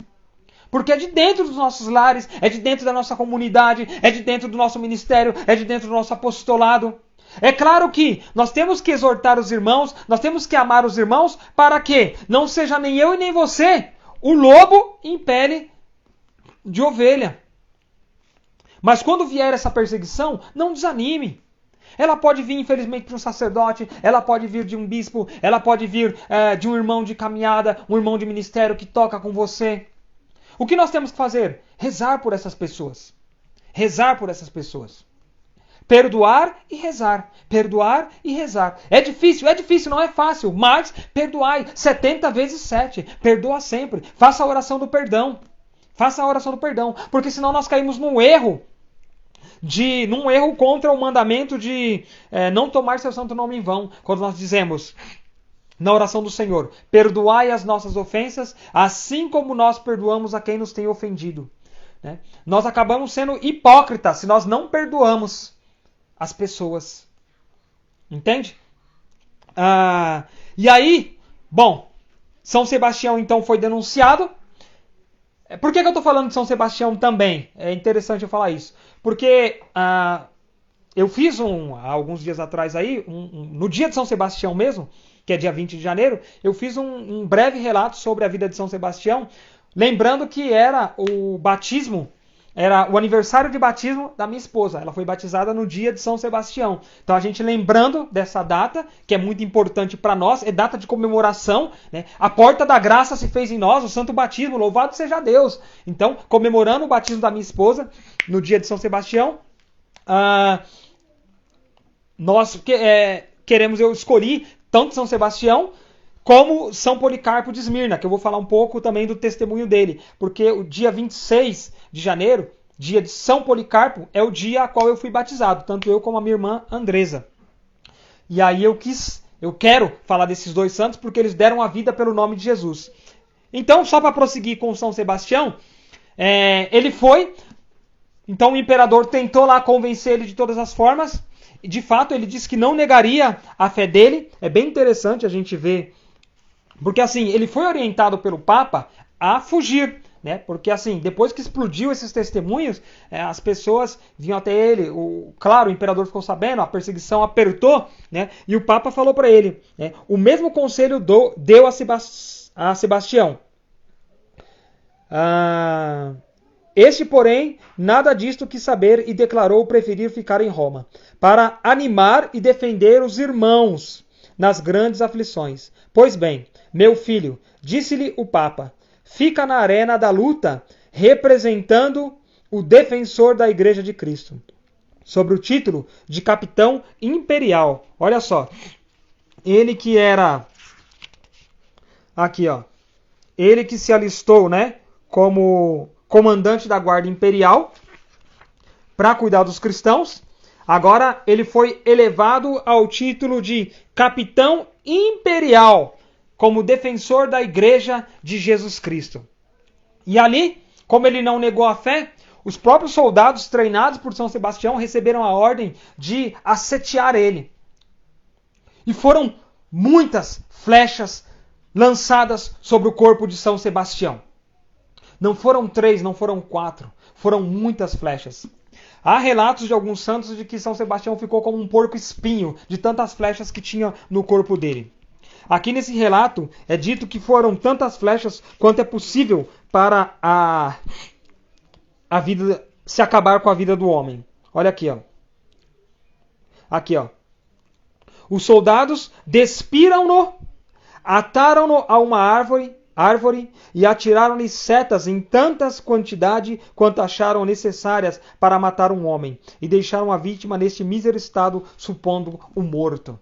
Porque é de dentro dos nossos lares, é de dentro da nossa comunidade, é de dentro do nosso ministério, é de dentro do nosso apostolado. É claro que nós temos que exortar os irmãos, nós temos que amar os irmãos, para que não seja nem eu e nem você o lobo em pele de ovelha. Mas quando vier essa perseguição, não desanime. Ela pode vir, infelizmente, de um sacerdote, ela pode vir de um bispo, ela pode vir de um irmão de caminhada, um irmão de ministério que toca com você. O que nós temos que fazer? Rezar por essas pessoas. Rezar por essas pessoas. Perdoar e rezar. Perdoar e rezar. É difícil, não é fácil, mas perdoai 70 vezes 7. Perdoa sempre. Faça a oração do perdão. Faça a oração do perdão. Porque senão nós caímos num erro contra o mandamento de não tomar seu santo nome em vão. Quando nós dizemos na oração do Senhor, perdoai as nossas ofensas, assim como nós perdoamos a quem nos tem ofendido. Nós acabamos sendo hipócritas se nós não perdoamos as pessoas. Entende? E aí, bom, São Sebastião então foi denunciado. Por que eu estou falando de São Sebastião também? É interessante eu falar isso. Porque eu fiz há alguns dias atrás aí, no dia de São Sebastião mesmo, que é dia 20 de janeiro, eu fiz um breve relato sobre a vida de São Sebastião, lembrando que era o batismo, era o aniversário de batismo da minha esposa. Ela foi batizada no dia de São Sebastião. Então a gente lembrando dessa data, que é muito importante para nós, é data de comemoração, né? A porta da graça se fez em nós, o santo batismo, louvado seja Deus. Então, comemorando o batismo da minha esposa no dia de São Sebastião, nós eu escolhi tanto São Sebastião como São Policarpo de Esmirna, que eu vou falar um pouco também do testemunho dele, porque o dia 26 de janeiro, dia de São Policarpo, é o dia a qual eu fui batizado, tanto eu como a minha irmã Andresa. E aí eu quero falar desses dois santos porque eles deram a vida pelo nome de Jesus. Então, só para prosseguir com São Sebastião, ele foi, então o imperador tentou lá convencer ele de todas as formas, e de fato ele disse que não negaria a fé dele. É bem interessante a gente ver, porque assim, ele foi orientado pelo Papa a fugir, né? Porque assim, depois que explodiu esses testemunhos, as pessoas vinham até ele, claro, o imperador ficou sabendo, a perseguição apertou, né? E o Papa falou para ele, né? O mesmo conselho deu a Sebastião. Este, porém, nada disto quis saber e declarou preferir ficar em Roma, para animar e defender os irmãos nas grandes aflições. Pois bem, meu filho, disse-lhe o Papa, fica na arena da luta, representando o defensor da Igreja de Cristo, sobre o título de capitão imperial. Olha só, ele que era, aqui ó, ele que se alistou, né, como comandante da guarda imperial para cuidar dos cristãos, agora ele foi elevado ao título de capitão imperial, como defensor da igreja de Jesus Cristo. E ali, como ele não negou a fé, os próprios soldados treinados por São Sebastião receberam a ordem de assetear ele. E foram muitas flechas lançadas sobre o corpo de São Sebastião. Não foram 3, não foram 4, foram muitas flechas. Há relatos de alguns santos de que São Sebastião ficou como um porco-espinho de tantas flechas que tinha no corpo dele. Aqui nesse relato é dito que foram tantas flechas quanto é possível para a vida se acabar com a vida do homem. Olha aqui, ó. Aqui, ó. Os soldados despiram-no, ataram-no a uma árvore e atiraram-lhe setas em tantas quantidade quanto acharam necessárias para matar um homem, e deixaram a vítima neste mísero estado, supondo o morto.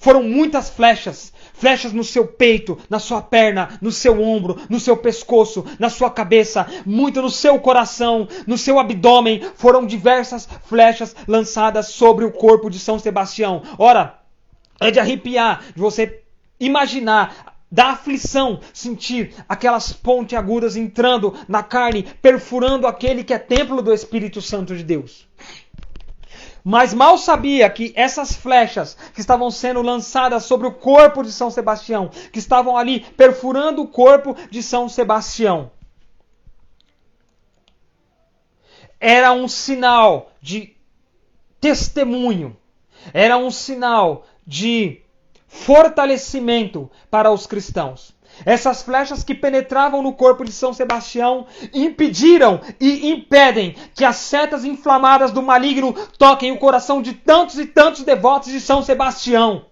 Foram muitas flechas, flechas no seu peito, na sua perna, no seu ombro, no seu pescoço, na sua cabeça, muito no seu coração, no seu abdômen. Foram diversas flechas lançadas sobre o corpo de São Sebastião. Ora, é de arrepiar, de você imaginar, da aflição, sentir aquelas pontes agudas entrando na carne, perfurando aquele que é templo do Espírito Santo de Deus. Mas mal sabia que essas flechas que estavam sendo lançadas sobre o corpo de São Sebastião, que estavam ali perfurando o corpo de São Sebastião, era um sinal de testemunho, era um sinal de fortalecimento para os cristãos. Essas flechas que penetravam no corpo de São Sebastião impediram e impedem que as setas inflamadas do maligno toquem o coração de tantos e tantos devotos de São Sebastião.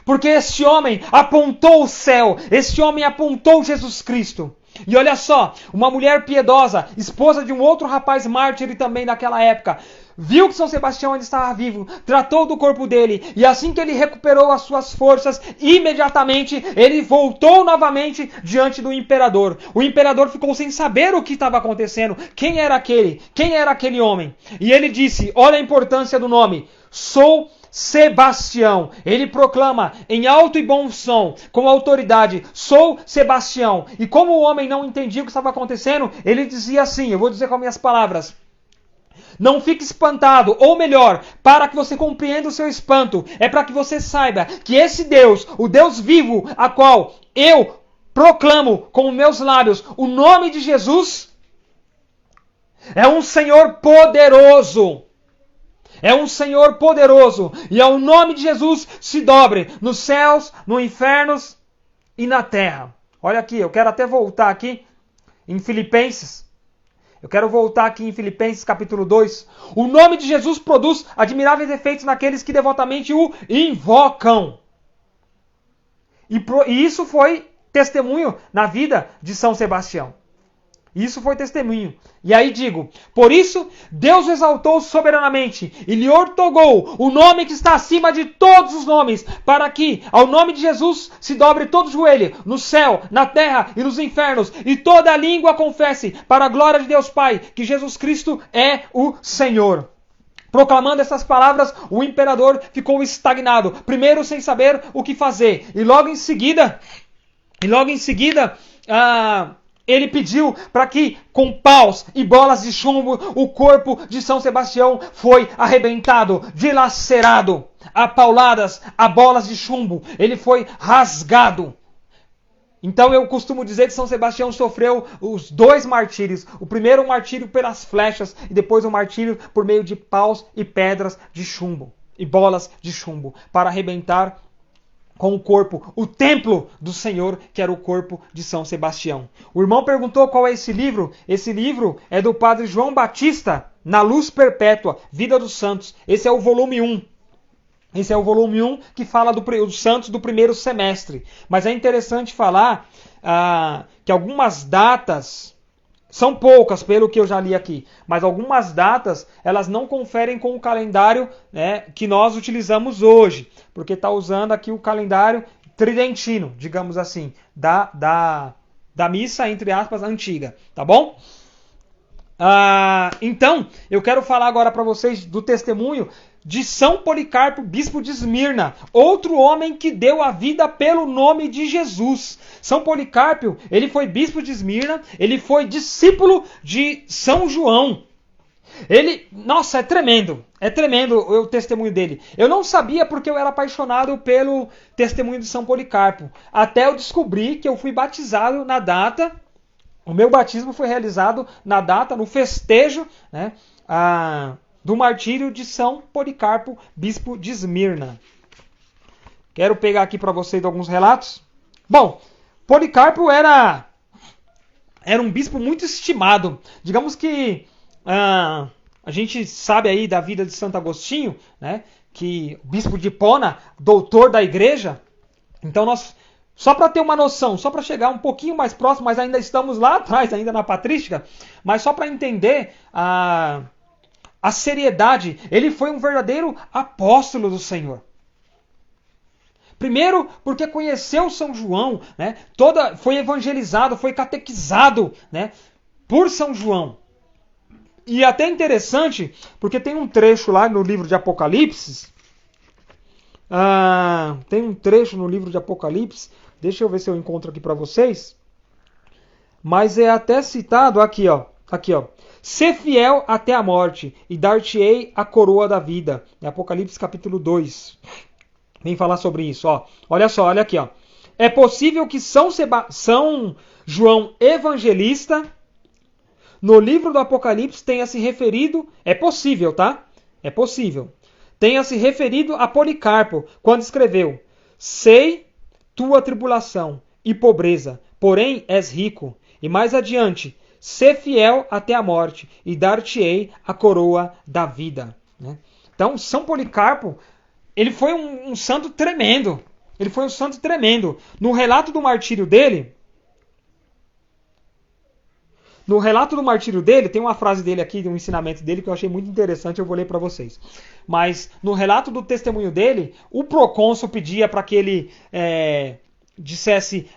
Porque este homem apontou o céu, este homem apontou Jesus Cristo. E olha só, uma mulher piedosa, esposa de um outro rapaz mártir também daquela época, viu que São Sebastião ainda estava vivo, tratou do corpo dele, e assim que ele recuperou as suas forças, imediatamente ele voltou novamente diante do imperador. O imperador ficou sem saber o que estava acontecendo, quem era aquele homem. E ele disse, olha a importância do nome, sou Sebastião. Ele proclama em alto e bom som, com autoridade, sou Sebastião. E como o homem não entendia o que estava acontecendo, ele dizia assim, eu vou dizer com minhas palavras, não fique espantado, ou melhor, para que você compreenda o seu espanto, é para que você saiba que esse Deus, o Deus vivo, a qual eu proclamo com meus lábios o nome de Jesus, é um Senhor poderoso. É um Senhor poderoso, e ao nome de Jesus se dobre nos céus, no inferno e na terra. Olha aqui, eu quero até voltar aqui em Filipenses. Eu quero voltar aqui em Filipenses capítulo 2. O nome de Jesus produz admiráveis efeitos naqueles que devotamente o invocam. E isso foi testemunho na vida de São Sebastião. Isso foi testemunho. E aí digo, por isso Deus o exaltou soberanamente e lhe outorgou o nome que está acima de todos os nomes, para que ao nome de Jesus se dobre todo o joelho, no céu, na terra e nos infernos, e toda a língua confesse, para a glória de Deus Pai, que Jesus Cristo é o Senhor. Proclamando essas palavras, o imperador ficou estagnado, primeiro sem saber o que fazer, e logo em seguida, ele pediu para que, com paus e bolas de chumbo, o corpo de São Sebastião foi arrebentado, dilacerado, a pauladas, a bolas de chumbo. Ele foi rasgado. Então eu costumo dizer que São Sebastião sofreu os dois martírios. O primeiro o martírio pelas flechas e depois o martírio por meio de paus e pedras de chumbo e bolas de chumbo para arrebentar com o corpo, o templo do Senhor, que era o corpo de São Sebastião. O irmão perguntou qual é esse livro. Esse livro é do padre João Batista, Na Luz Perpétua, Vida dos Santos. Esse é o volume 1. Esse é o volume 1 que fala dos santos do primeiro semestre. Mas é interessante falar que algumas datas, são poucas pelo que eu já li aqui, mas algumas datas elas não conferem com o calendário, né, que nós utilizamos hoje, porque está usando aqui o calendário tridentino, digamos assim, da missa, entre aspas, antiga, tá bom? Então, eu quero falar agora para vocês do testemunho de São Policarpo, bispo de Esmirna, outro homem que deu a vida pelo nome de Jesus. São Policarpo, ele foi bispo de Esmirna, ele foi discípulo de São João. Nossa, é tremendo o testemunho dele. Eu não sabia porque eu era apaixonado pelo testemunho de São Policarpo, até eu descobri que eu fui batizado na data, o meu batismo foi realizado na data, no festejo, né, do martírio de São Policarpo, bispo de Esmirna. Quero pegar aqui para vocês alguns relatos. Bom, Policarpo era um bispo muito estimado. Digamos que a gente sabe aí da vida de Santo Agostinho, né, que o bispo de Hipona, doutor da igreja. Então nós, só para ter uma noção, só para chegar um pouquinho mais próximo, mas ainda estamos lá atrás, ainda na patrística, mas só para entender a seriedade, ele foi um verdadeiro apóstolo do Senhor. Primeiro, porque conheceu São João, né? Foi evangelizado, foi catequizado, né? Por São João. E até interessante, porque tem um trecho lá no livro de Apocalipse. Tem um trecho no livro de Apocalipse. Deixa eu ver se eu encontro aqui para vocês. Mas é até citado aqui, ó. Aqui, ó. Sê fiel até a morte, e dar-te-ei a coroa da vida. É Apocalipse capítulo 2. Vem falar sobre isso, ó. Olha só, olha aqui, ó. É possível que São João Evangelista, no livro do Apocalipse, tenha se referido... É possível, tá? É possível. Tenha se referido a Policarpo, quando escreveu: sei tua tribulação e pobreza, porém és rico. E mais adiante, sê fiel até a morte, e dar-te-ei a coroa da vida. Né? Então, São Policarpo, ele foi um santo tremendo. Ele foi um santo tremendo. No relato do martírio dele, tem uma frase dele aqui, de um ensinamento dele, que eu achei muito interessante, eu vou ler para vocês. Mas no relato do testemunho dele, o procônsul pedia para que ele dissesse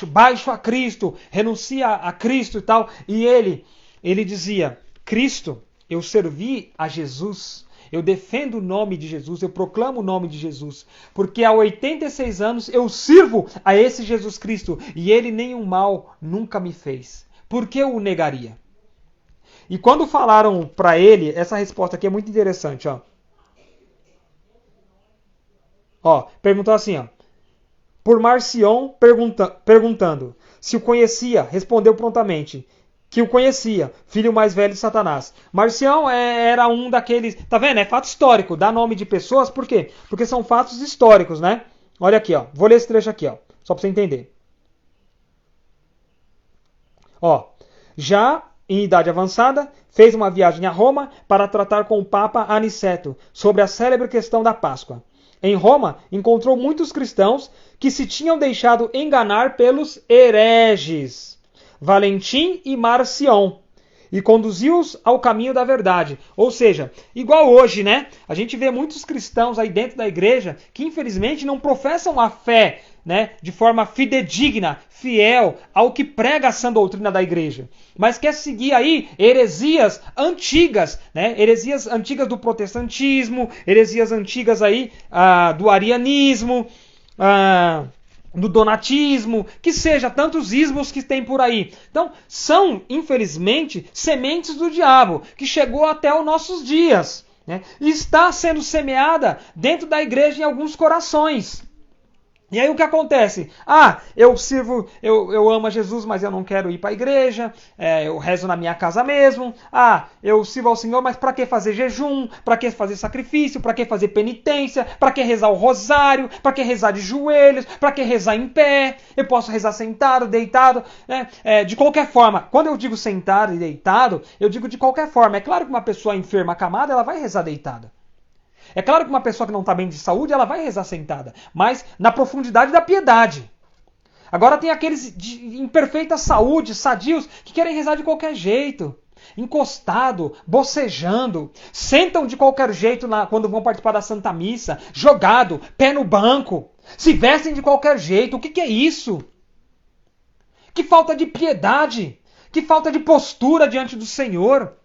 baixo a Cristo, renuncia a Cristo e tal. E ele dizia: Cristo, eu servi a Jesus, eu defendo o nome de Jesus, eu proclamo o nome de Jesus, porque há 86 anos eu sirvo a esse Jesus Cristo, e ele nenhum mal nunca me fez. Por que eu o negaria? E quando falaram para ele, essa resposta aqui é muito interessante, ó. Ó, perguntou assim, ó. Por Marcion perguntando se o conhecia, respondeu prontamente que o conhecia, filho mais velho de Satanás. Marcião era um daqueles... Tá vendo? É fato histórico. Dá nome de pessoas, por quê? Porque são fatos históricos, né? Olha aqui, ó. Vou ler esse trecho aqui, ó. Só pra você entender. Ó. Já em idade avançada, fez uma viagem a Roma para tratar com o Papa Aniceto sobre a célebre questão da Páscoa. Em Roma, encontrou muitos cristãos que se tinham deixado enganar pelos hereges Valentim e Marcion, e conduziu-os ao caminho da verdade. Ou seja, igual hoje, né? A gente vê muitos cristãos aí dentro da igreja que infelizmente não professam a fé, né, de forma fidedigna, fiel ao que prega a sã doutrina da igreja, mas quer seguir aí heresias antigas, né? Heresias antigas do protestantismo, heresias antigas aí do arianismo, do donatismo, que seja, tantos ismos que tem por aí. Então, são, infelizmente, sementes do diabo, que chegou até os nossos dias, né? E está sendo semeada dentro da igreja em alguns corações. E aí o que acontece? Eu amo a Jesus, mas eu não quero ir para a igreja, eu rezo na minha casa mesmo. Eu sirvo ao Senhor, mas para que fazer jejum? Para que fazer sacrifício? Para que fazer penitência? Para que rezar o rosário? Para que rezar de joelhos? Para que rezar em pé? Eu posso rezar sentado, deitado, né? De qualquer forma. Quando eu digo sentado e deitado, eu digo de qualquer forma. É claro que uma pessoa enferma, acamada, ela vai rezar deitada. É claro que uma pessoa que não está bem de saúde, ela vai rezar sentada, mas na profundidade da piedade. Agora tem aqueles de imperfeita saúde, sadios, que querem rezar de qualquer jeito, encostado, bocejando, sentam de qualquer jeito quando vão participar da Santa Missa, jogado, pé no banco, se vestem de qualquer jeito. O que é isso? Que falta de piedade, que falta de postura diante do Senhor.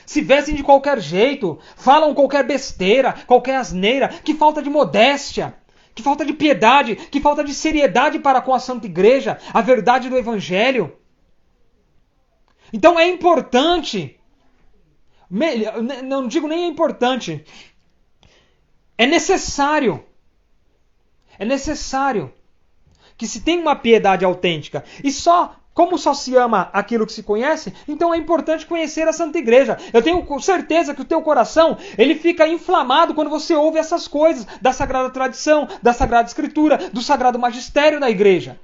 Se vestem de qualquer jeito, falam qualquer besteira, qualquer asneira, que falta de modéstia, que falta de piedade, que falta de seriedade para com a Santa Igreja, a verdade do Evangelho. Então é importante, não digo nem é importante, é necessário que se tenha uma piedade autêntica. E como só se ama aquilo que se conhece, então é importante conhecer a Santa Igreja. Eu tenho certeza que o teu coração, ele fica inflamado quando você ouve essas coisas da Sagrada Tradição, da Sagrada Escritura, do Sagrado Magistério da Igreja.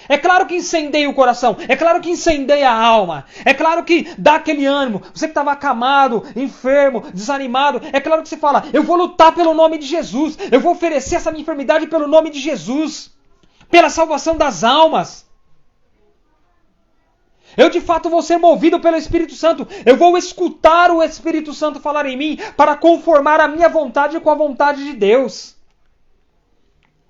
É claro que incendeia o coração, é claro que incendeia a alma, é claro que dá aquele ânimo. Você que estava acamado, enfermo, desanimado, é claro que você fala, eu vou lutar pelo nome de Jesus, eu vou oferecer essa minha enfermidade pelo nome de Jesus, pela salvação das almas. Eu de fato vou ser movido pelo Espírito Santo, eu vou escutar o Espírito Santo falar em mim para conformar a minha vontade com a vontade de Deus.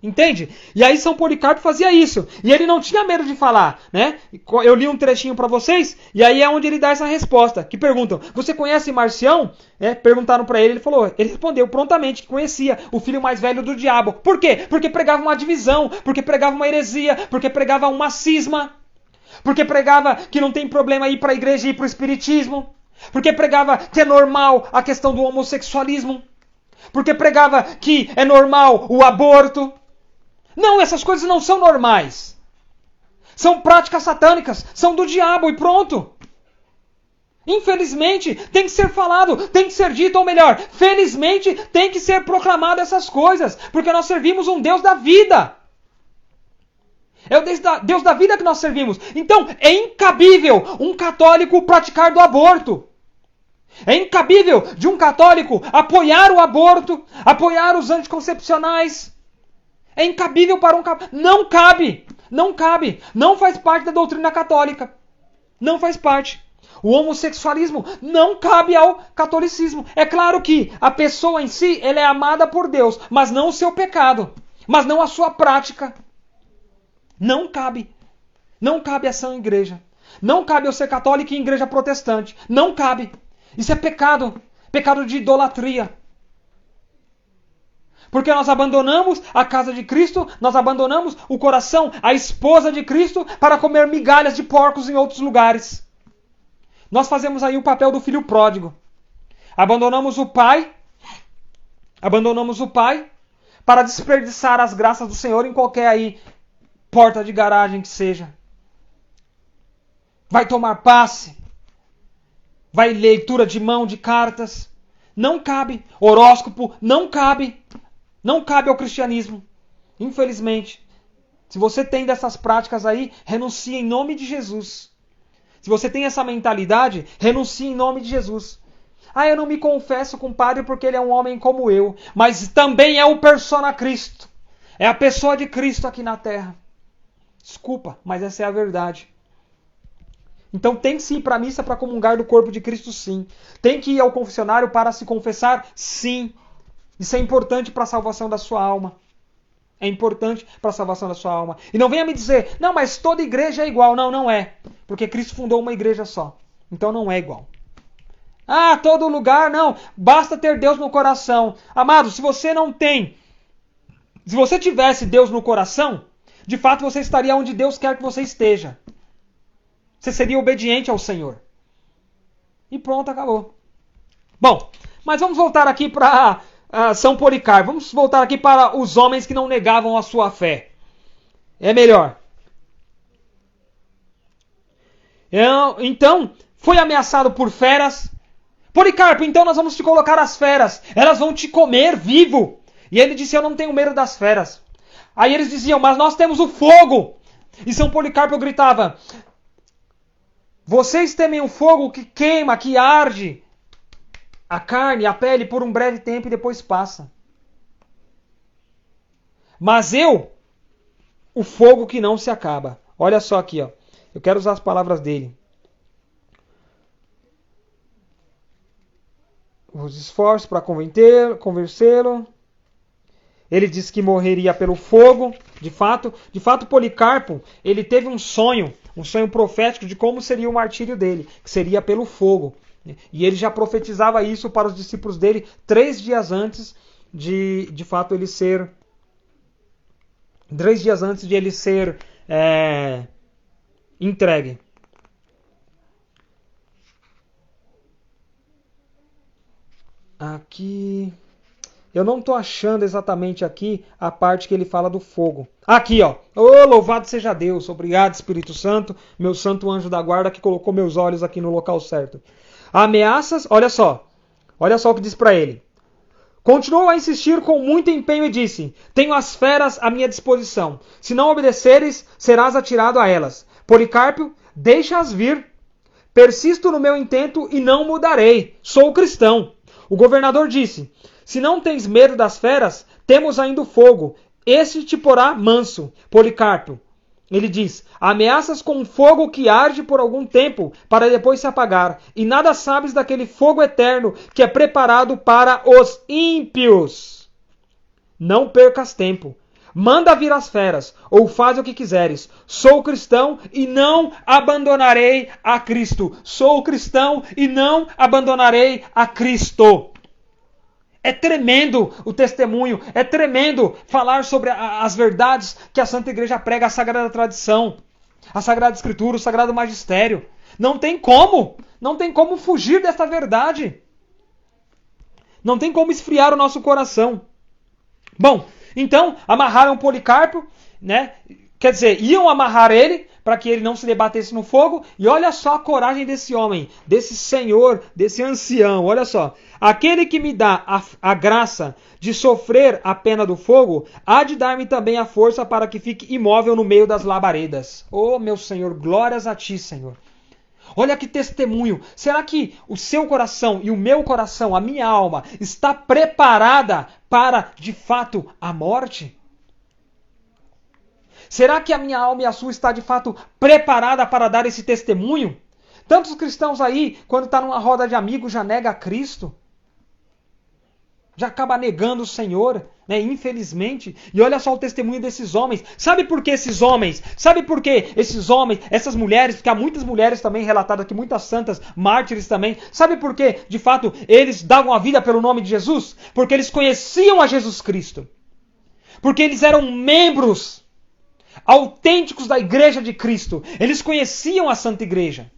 Entende? E aí São Policarpo fazia isso. E ele não tinha medo de falar, né? Eu li um trechinho para vocês, e aí é onde ele dá essa resposta. Que perguntam, você conhece Marcião? Perguntaram para ele, ele respondeu prontamente que conhecia o filho mais velho do diabo. Por quê? Porque pregava uma divisão, porque pregava uma heresia, porque pregava uma cisma, porque pregava que não tem problema ir para a igreja e ir para o espiritismo, porque pregava que é normal a questão do homossexualismo, porque pregava que é normal o aborto. Não, essas coisas não são normais. São práticas satânicas, são do diabo e pronto. Infelizmente, tem que ser falado, tem que ser dito, ou melhor, felizmente tem que ser proclamado essas coisas, porque nós servimos um Deus da vida. É o Deus da vida que nós servimos. Então, é incabível um católico praticar do aborto. É incabível de um católico apoiar o aborto, apoiar os anticoncepcionais. É incabível para um católico. Não cabe. Não cabe. Não faz parte da doutrina católica. Não faz parte. O homossexualismo não cabe ao catolicismo. É claro que a pessoa em si, ela é amada por Deus, mas não o seu pecado, mas não a sua prática. Não cabe. Não cabe a sã igreja. Não cabe eu ser católico em igreja protestante. Não cabe. Isso é pecado. Pecado de idolatria. Porque nós abandonamos a casa de Cristo, nós abandonamos o coração, a esposa de Cristo, para comer migalhas de porcos em outros lugares. Nós fazemos aí o papel do filho pródigo. Abandonamos o pai para desperdiçar as graças do Senhor em qualquer aí porta de garagem que seja. Vai tomar passe, vai leitura de mão de cartas. Não cabe. Horóscopo não cabe. Não cabe ao cristianismo. Infelizmente. Se você tem dessas práticas aí, renuncie em nome de Jesus. Se você tem essa mentalidade, renuncie em nome de Jesus. Ah, eu não me confesso com o padre porque ele é um homem como eu. Mas também é o persona Cristo. É a pessoa de Cristo aqui na terra. Desculpa, mas essa é a verdade. Então tem que ir para a missa para comungar do corpo de Cristo, sim. Tem que ir ao confessionário para se confessar, sim. Isso é importante para a salvação da sua alma. É importante para a salvação da sua alma. E não venha me dizer, não, mas toda igreja é igual. Não, não é. Porque Cristo fundou uma igreja só. Então não é igual. Ah, todo lugar, não. Basta ter Deus no coração. Amado, se você não tem... Se você tivesse Deus no coração, de fato você estaria onde Deus quer que você esteja. Você seria obediente ao Senhor. E pronto, acabou. Bom, mas vamos voltar aqui para... São Policarpo. Vamos voltar aqui para os homens que não negavam a sua fé. É melhor. Então, foi ameaçado por feras. Policarpo, então nós vamos te colocar as feras. Elas vão te comer vivo. E ele disse, eu não tenho medo das feras. Aí eles diziam, mas nós temos o fogo. E São Policarpo gritava, vocês temem o fogo que queima, que arde a carne, a pele por um breve tempo e depois passa. Mas eu, o fogo que não se acaba. Olha só aqui, ó. Eu quero usar as palavras dele. Os esforços para convencê-lo. Ele disse que morreria pelo fogo. De fato, Policarpo, ele teve um sonho profético de como seria o martírio dele, que seria pelo fogo. E ele já profetizava isso para os discípulos dele 3 dias antes de fato ele ser 3 dias antes de ele ser entregue. Aqui eu não estou achando exatamente aqui a parte que ele fala do fogo. Aqui, ó. Oh, louvado seja Deus. Obrigado, Espírito Santo, meu santo anjo da guarda que colocou meus olhos aqui no local certo. Ameaças, olha só. Olha só o que diz para ele. Continuou a insistir com muito empenho e disse: tenho as feras à minha disposição. Se não obedeceres, serás atirado a elas. Policarpo, deixa-as vir. Persisto no meu intento e não mudarei. Sou cristão. O governador disse: se não tens medo das feras, temos ainda o fogo. Este te porá manso. Policarpo, ele diz: ameaças com fogo que arde por algum tempo, para depois se apagar. E nada sabes daquele fogo eterno que é preparado para os ímpios. Não percas tempo. Manda vir as feras, ou faz o que quiseres. Sou cristão e não abandonarei a Cristo. Sou cristão e não abandonarei a Cristo. É tremendo o testemunho, é tremendo falar sobre as verdades que a Santa Igreja prega, a Sagrada Tradição, a Sagrada Escritura, o Sagrado Magistério. Não tem como fugir dessa verdade. Não tem como esfriar o nosso coração. Bom, então amarraram Policarpo, né? Quer dizer, iam amarrar ele para que ele não se debatesse no fogo. E olha só a coragem desse homem, desse senhor, desse ancião. Olha só. Aquele que me dá a graça de sofrer a pena do fogo, há de dar-me também a força para que fique imóvel no meio das labaredas. Oh, meu Senhor, glórias a ti, Senhor. Olha que testemunho. Será que o seu coração e o meu coração, a minha alma, está preparada para, de fato, a morte? Será que a minha alma e a sua está, de fato, preparada para dar esse testemunho? Tantos cristãos aí, quando está numa roda de amigos, já nega a Cristo. Já acaba negando o Senhor, né? Infelizmente. E olha só o testemunho desses homens. Sabe por que esses homens? Sabe por que esses homens, essas mulheres, porque há muitas mulheres também relatadas aqui, muitas santas, mártires também. Sabe por que, de fato, eles davam a vida pelo nome de Jesus? Porque eles conheciam a Jesus Cristo. Porque eles eram membros autênticos da Igreja de Cristo. Eles conheciam a Santa Igreja.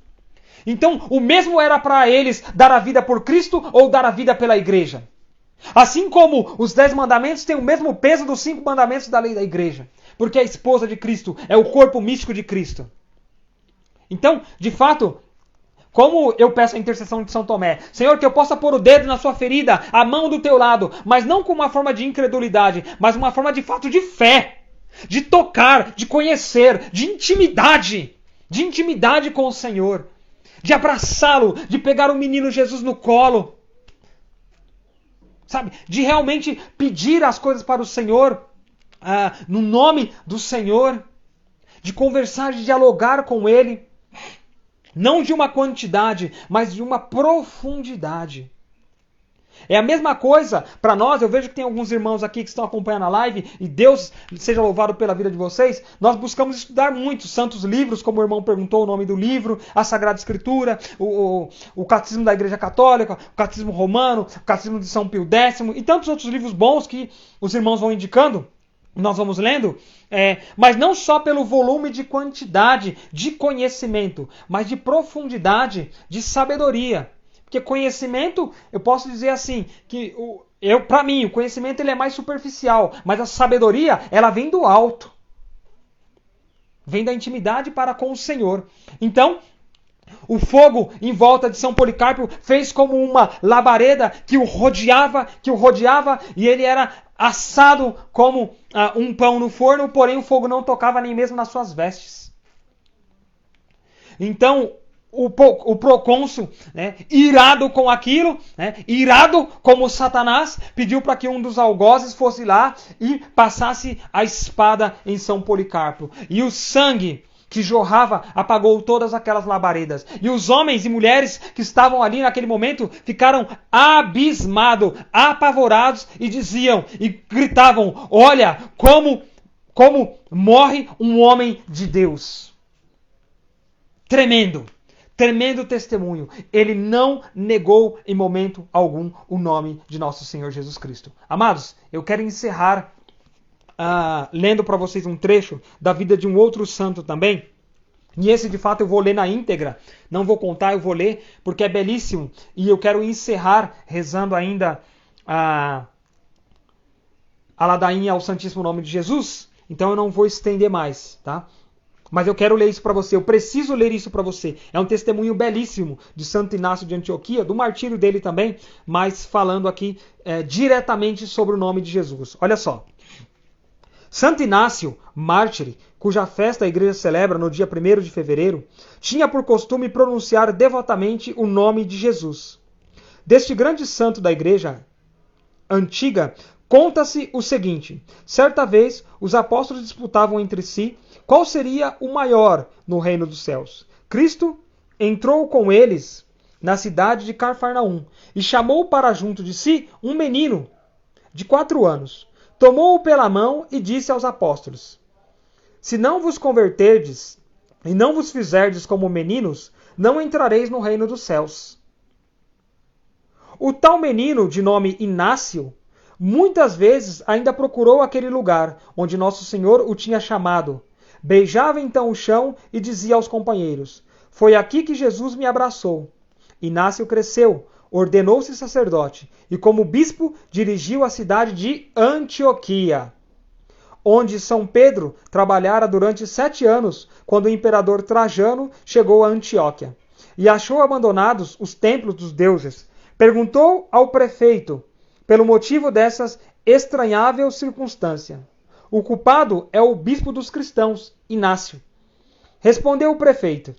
Então, o mesmo era para eles dar a vida por Cristo ou dar a vida pela Igreja. Assim como os 10 mandamentos têm o mesmo peso dos 5 mandamentos da lei da Igreja. Porque a esposa de Cristo é o corpo místico de Cristo. Então, de fato, como eu peço a intercessão de São Tomé, Senhor, que eu possa pôr o dedo na sua ferida, a mão do teu lado, mas não com uma forma de incredulidade, mas uma forma de fato de fé, de tocar, de conhecer, de intimidade com o Senhor, de abraçá-lo, de pegar o menino Jesus no colo, sabe, de realmente pedir as coisas para o Senhor, no nome do Senhor, de conversar, de dialogar com Ele, não de uma quantidade, mas de uma profundidade. É a mesma coisa para nós. Eu vejo que tem alguns irmãos aqui que estão acompanhando a live, e Deus seja louvado pela vida de vocês. Nós buscamos estudar muitos santos livros, como o irmão perguntou o nome do livro, a Sagrada Escritura, o Catecismo da Igreja Católica, o Catecismo Romano, o Catecismo de São Pio X, e tantos outros livros bons que os irmãos vão indicando. Nós vamos lendo, mas não só pelo volume de quantidade de conhecimento, mas de profundidade, de sabedoria. Porque conhecimento, eu posso dizer assim, que para mim, o conhecimento ele é mais superficial, mas a sabedoria, ela vem do alto. Vem da intimidade para com o Senhor. Então, o fogo em volta de São Policarpo fez como uma labareda que o rodeava, e ele era assado como um pão no forno, porém o fogo não tocava nem mesmo nas suas vestes. Então, o procônsul, né, irado com aquilo, né, irado como Satanás, pediu para que um dos algozes fosse lá e passasse a espada em São Policarpo. E o sangue que jorrava apagou todas aquelas labaredas. E os homens e mulheres que estavam ali naquele momento ficaram abismados, apavorados e diziam e gritavam: olha como morre um homem de Deus. Tremendo testemunho. Ele não negou em momento algum o nome de nosso Senhor Jesus Cristo. Amados, eu quero encerrar lendo para vocês um trecho da vida de um outro santo também. E esse, de fato, eu vou ler na íntegra. Não vou contar, eu vou ler, porque é belíssimo. E eu quero encerrar rezando ainda a ladainha ao Santíssimo Nome de Jesus. Então eu não vou estender mais, tá? Mas eu quero ler isso para você, eu preciso ler isso para você. É um testemunho belíssimo de Santo Inácio de Antioquia, do martírio dele também, mas falando aqui diretamente sobre o nome de Jesus. Olha só. Santo Inácio, mártir, cuja festa a igreja celebra no dia 1º de fevereiro, tinha por costume pronunciar devotamente o nome de Jesus. Deste grande santo da igreja antiga, conta-se o seguinte: certa vez os apóstolos disputavam entre si qual seria o maior no reino dos céus. Cristo entrou com eles na cidade de Cafarnaum e chamou para junto de si um menino de 4 anos. Tomou-o pela mão e disse aos apóstolos: se não vos converterdes e não vos fizerdes como meninos, não entrareis no reino dos céus. O tal menino, de nome Inácio, muitas vezes ainda procurou aquele lugar onde Nosso Senhor o tinha chamado. Beijava então o chão e dizia aos companheiros: foi aqui que Jesus me abraçou. Inácio cresceu, ordenou-se sacerdote e, como bispo, dirigiu a cidade de Antioquia, onde São Pedro trabalhara durante 7 anos, quando o imperador Trajano chegou a Antioquia e achou abandonados os templos dos deuses. Perguntou ao prefeito pelo motivo dessas estranhável circunstância. O culpado é o bispo dos cristãos, Inácio. Respondeu o prefeito: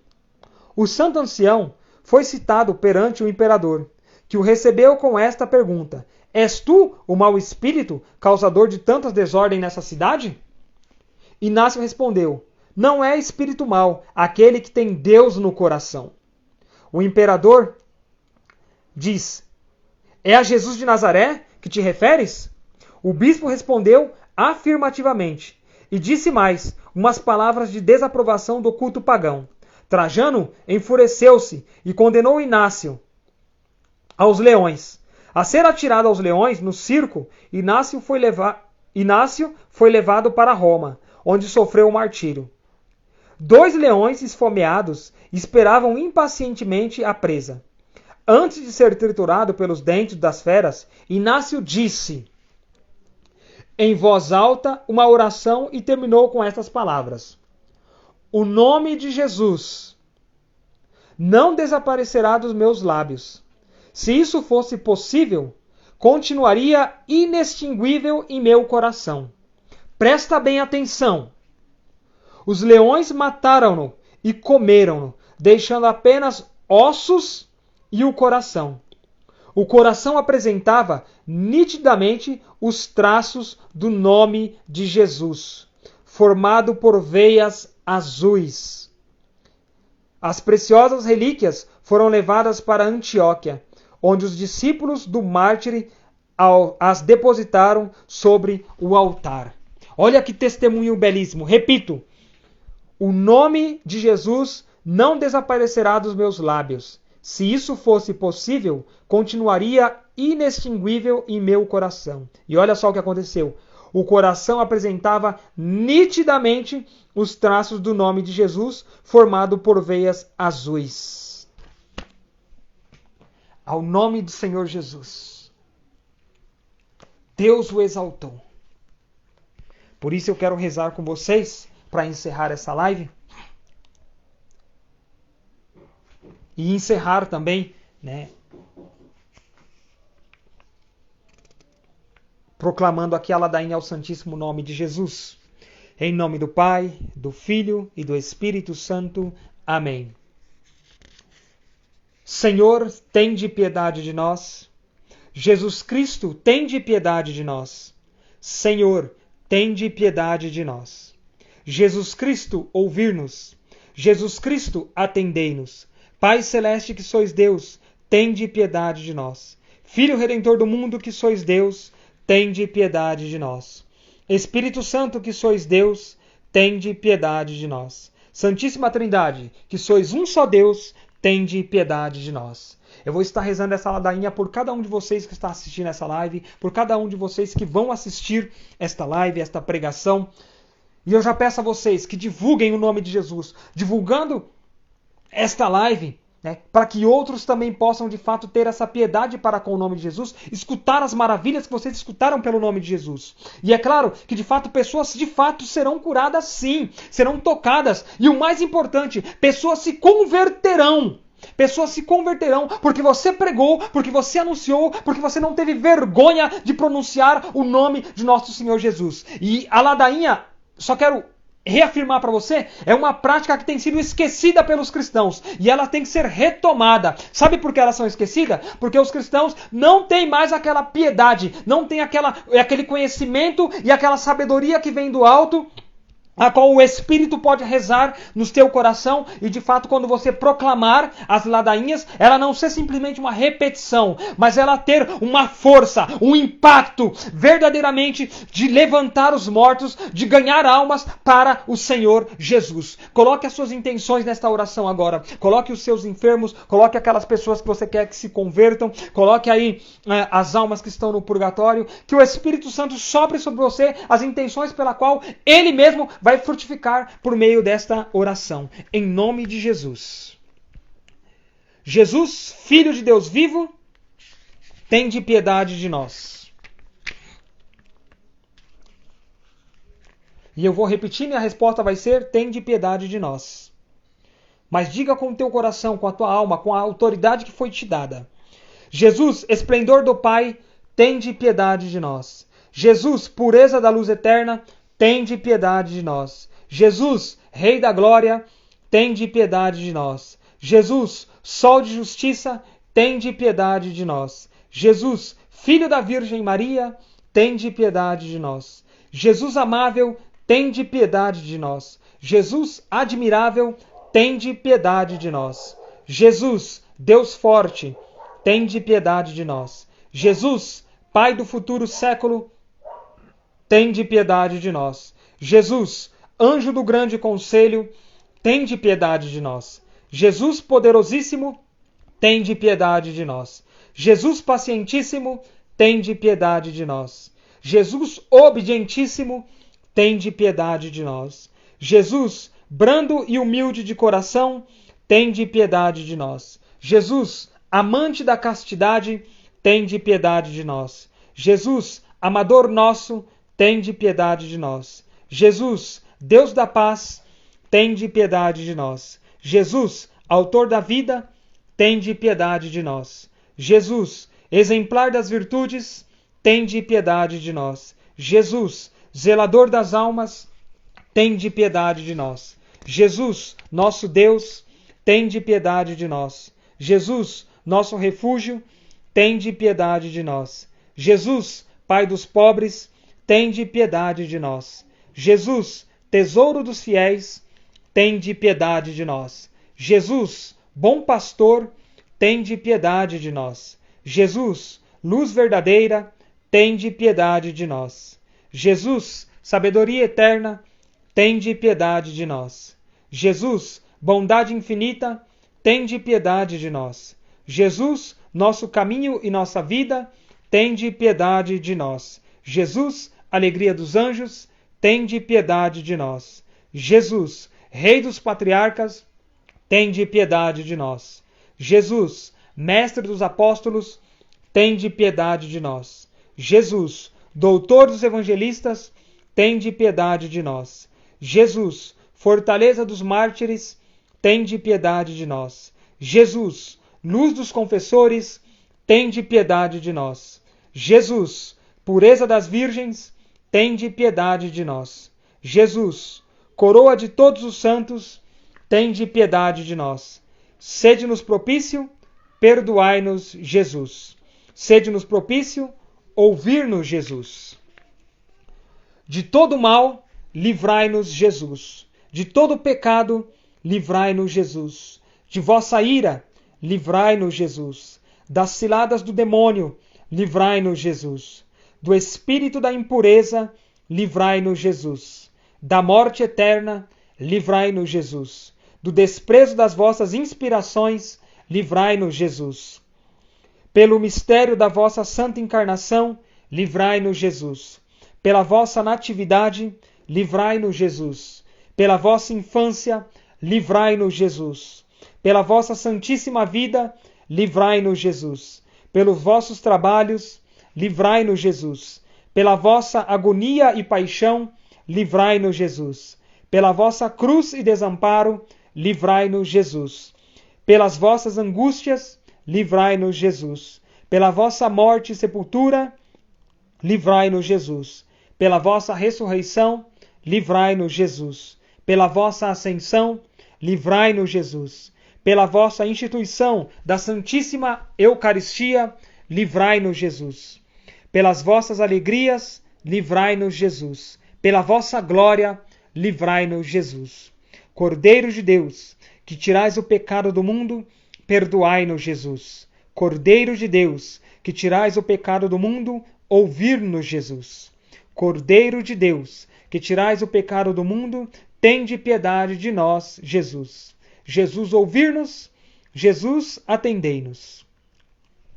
o santo ancião foi citado perante o imperador, que o recebeu com esta pergunta: és tu o mau espírito, causador de tanta desordem nessa cidade? Inácio respondeu: não é espírito mau, aquele que tem Deus no coração. O imperador diz: é a Jesus de Nazaré que te referes? O bispo respondeu afirmativamente e disse mais umas palavras de desaprovação do culto pagão. Trajano enfureceu-se e condenou Inácio aos leões. A ser atirado aos leões no circo, Inácio foi levado para Roma, onde sofreu o martírio. 2 leões esfomeados esperavam impacientemente a presa. Antes de ser triturado pelos dentes das feras, Inácio disse em voz alta uma oração e terminou com estas palavras: o nome de Jesus não desaparecerá dos meus lábios. Se isso fosse possível, continuaria inextinguível em meu coração. Presta bem atenção. Os leões mataram-no e comeram-no, deixando apenas ossos e o coração. O coração apresentava nitidamente os traços do nome de Jesus, formado por veias azuis. As preciosas relíquias foram levadas para Antioquia, onde os discípulos do mártir as depositaram sobre o altar. Olha que testemunho belíssimo. Repito, o nome de Jesus não desaparecerá dos meus lábios. Se isso fosse possível, continuaria inextinguível em meu coração. E olha só o que aconteceu. O coração apresentava nitidamente os traços do nome de Jesus, formado por veias azuis. Ao nome do Senhor Jesus, Deus o exaltou. Por isso eu quero rezar com vocês para encerrar essa live. E encerrar também, proclamando aqui a ladainha ao Santíssimo Nome de Jesus. Em nome do Pai, do Filho e do Espírito Santo. Amém. Senhor, tende piedade de nós. Jesus Cristo, tende piedade de nós. Senhor, tende piedade de nós. Jesus Cristo, ouvir-nos. Jesus Cristo, atendei-nos. Pai Celeste que sois Deus, tende piedade de nós. Filho Redentor do mundo que sois Deus, tende piedade de nós. Espírito Santo que sois Deus, tende piedade de nós. Santíssima Trindade, que sois um só Deus, tende piedade de nós. Eu vou estar rezando essa ladainha por cada um de vocês que está assistindo essa live, por cada um de vocês que vão assistir esta live, esta pregação. E eu já peço a vocês que divulguem o nome de Jesus. Divulgando esta live, para que outros também possam de fato ter essa piedade para com o nome de Jesus, escutar as maravilhas que vocês escutaram pelo nome de Jesus. E é claro que de fato pessoas de fato serão curadas sim, serão tocadas, e o mais importante, pessoas se converterão. Pessoas se converterão porque você pregou, porque você anunciou, porque você não teve vergonha de pronunciar o nome de nosso Senhor Jesus. E a ladainha, só quero reafirmar para você, é uma prática que tem sido esquecida pelos cristãos e ela tem que ser retomada. Sabe por que elas são esquecidas? Porque os cristãos não têm mais aquela piedade, não têm aquele conhecimento e aquela sabedoria que vem do alto, a qual o Espírito pode rezar no teu coração, e de fato quando você proclamar as ladainhas, ela não ser simplesmente uma repetição, mas ela ter uma força, um impacto verdadeiramente de levantar os mortos, de ganhar almas para o Senhor Jesus. Coloque as suas intenções nesta oração agora, coloque os seus enfermos, coloque aquelas pessoas que você quer que se convertam, coloque aí as almas que estão no purgatório, que o Espírito Santo sopre sobre você as intenções pela qual Ele mesmo vai frutificar por meio desta oração. Em nome de Jesus. Jesus, Filho de Deus vivo, tende piedade de nós. E eu vou repetir, minha resposta vai ser: tende piedade de nós. Mas diga com o teu coração, com a tua alma, com a autoridade que foi te dada: Jesus, esplendor do Pai, tende piedade de nós. Jesus, pureza da luz eterna, tende piedade de nós. Jesus, Rei da glória, tende piedade de nós. Jesus, Sol de justiça, tende piedade de nós. Jesus, Filho da Virgem Maria, tende piedade de nós. Jesus amável, tende piedade de nós. Jesus admirável, tende piedade de nós. Jesus, Deus forte, tende piedade de nós. Jesus, Pai do futuro século, tende piedade de nós. Jesus, anjo do grande conselho, tende piedade de nós. Jesus poderosíssimo, tende piedade de nós. Jesus pacientíssimo, tende piedade de nós. Jesus obedientíssimo, tende piedade de nós. Jesus brando e humilde de coração, tende piedade de nós. Jesus amante da castidade, tende piedade de nós. Jesus amador nosso, tende piedade de nós. Jesus, Deus da paz, tende piedade de nós. Jesus, autor da vida, tende piedade de nós. Jesus, exemplar das virtudes, tende piedade de nós. Jesus, zelador das almas, tende piedade de nós. Jesus, nosso Deus, tende piedade de nós. Jesus, nosso refúgio, tende piedade de nós. Jesus, Pai dos pobres, tende piedade de nós. Jesus, tesouro dos fiéis, tende piedade de nós. Jesus, bom pastor, tende piedade de nós. Jesus, luz verdadeira, tende piedade de nós. Jesus, sabedoria eterna, tende piedade de nós. Jesus, bondade infinita, tende piedade de nós. Jesus, nosso caminho e nossa vida, tende piedade de nós. Jesus, alegria dos anjos, tende piedade de nós. Jesus, Rei dos patriarcas, tende piedade de nós. Jesus, Mestre dos apóstolos, tende piedade de nós. Jesus, Doutor dos evangelistas, tende piedade de nós. Jesus, Fortaleza dos mártires, tende piedade de nós. Jesus, Luz dos confessores, tende piedade de nós. Jesus, Pureza das virgens, tende piedade de nós. Jesus, Coroa de todos os santos, tende piedade de nós. Sede-nos propício, perdoai-nos, Jesus. Sede-nos propício, ouvir-nos, Jesus. De todo mal, livrai-nos, Jesus. De todo pecado, livrai-nos, Jesus. De vossa ira, livrai-nos, Jesus. Das ciladas do demônio, livrai-nos, Jesus. Do espírito da impureza, livrai-nos, Jesus. Da morte eterna, livrai-nos, Jesus. Do desprezo das vossas inspirações, livrai-nos, Jesus. Pelo mistério da vossa santa encarnação, livrai-nos, Jesus. Pela vossa natividade, livrai-nos, Jesus. Pela vossa infância, livrai-nos, Jesus. Pela vossa santíssima vida, livrai-nos, Jesus. Pelos vossos trabalhos, livrai-nos, Jesus. Pela vossa agonia e paixão, livrai-nos, Jesus. Pela vossa cruz e desamparo, livrai-nos, Jesus. Pelas vossas angústias, livrai-nos, Jesus. Pela vossa morte e sepultura, livrai-nos, Jesus. Pela vossa ressurreição, livrai-nos, Jesus. Pela vossa ascensão, livrai-nos, Jesus. Pela vossa instituição da Santíssima Eucaristia, livrai-nos, Jesus. Pelas vossas alegrias, livrai-nos, Jesus. Pela vossa glória, livrai-nos, Jesus. Cordeiro de Deus, que tirais o pecado do mundo, perdoai-nos, Jesus. Cordeiro de Deus, que tirais o pecado do mundo, ouvir-nos, Jesus. Cordeiro de Deus, que tirais o pecado do mundo, tende piedade de nós, Jesus. Jesus, ouvir-nos. Jesus, atendei-nos.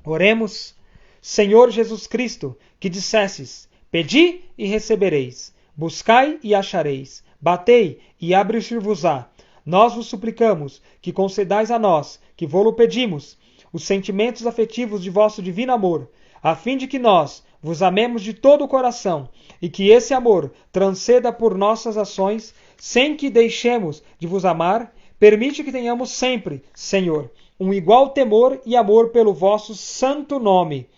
Oremos. Senhor Jesus Cristo, que dissesses: pedi e recebereis, buscai e achareis, batei e abrir-vos-á. Nós vos suplicamos que concedais a nós, que vô-lo pedimos, os sentimentos afetivos de vosso divino amor, a fim de que nós vos amemos de todo o coração, e que esse amor transcenda por nossas ações, sem que deixemos de vos amar. Permite que tenhamos sempre, Senhor, um igual temor e amor pelo vosso santo nome,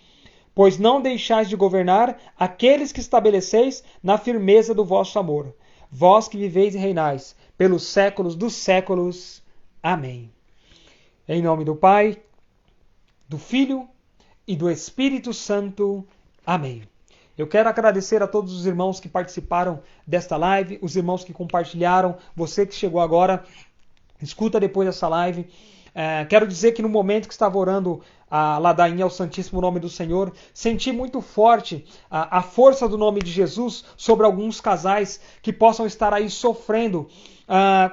pois não deixais de governar aqueles que estabeleceis na firmeza do vosso amor. Vós que viveis e reinais pelos séculos dos séculos. Amém. Em nome do Pai, do Filho e do Espírito Santo. Amém. Eu quero agradecer a todos os irmãos que participaram desta live, os irmãos que compartilharam, você que chegou agora, escuta depois dessa live. Quero dizer que no momento que estava orando a ladainha ao Santíssimo Nome do Senhor, senti muito forte a força do nome de Jesus sobre alguns casais que possam estar aí sofrendo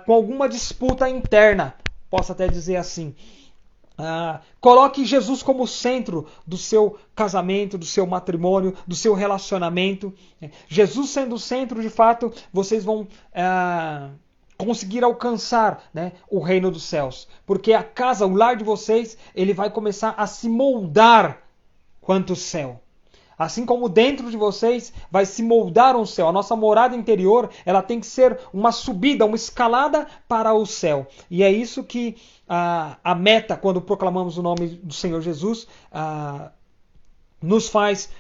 com alguma disputa interna, posso até dizer assim. Coloque Jesus como centro do seu casamento, do seu matrimônio, do seu relacionamento. Jesus sendo o centro, de fato, vocês vão conseguir alcançar, né, o reino dos céus. Porque a casa, o lar de vocês, ele vai começar a se moldar quanto o céu. Assim como dentro de vocês vai se moldar um céu. A nossa morada interior, ela tem que ser uma subida, uma escalada para o céu. E é isso que a meta, quando proclamamos o nome do Senhor Jesus, nos faz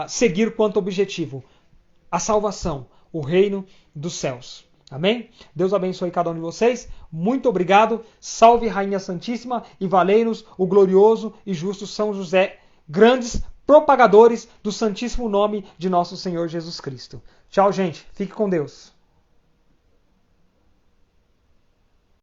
seguir quanto objetivo. A salvação, o reino dos céus. Amém? Deus abençoe cada um de vocês. Muito obrigado. Salve Rainha Santíssima e valei-nos o glorioso e justo São José, grandes propagadores do Santíssimo Nome de nosso Senhor Jesus Cristo. Tchau, gente. Fique com Deus.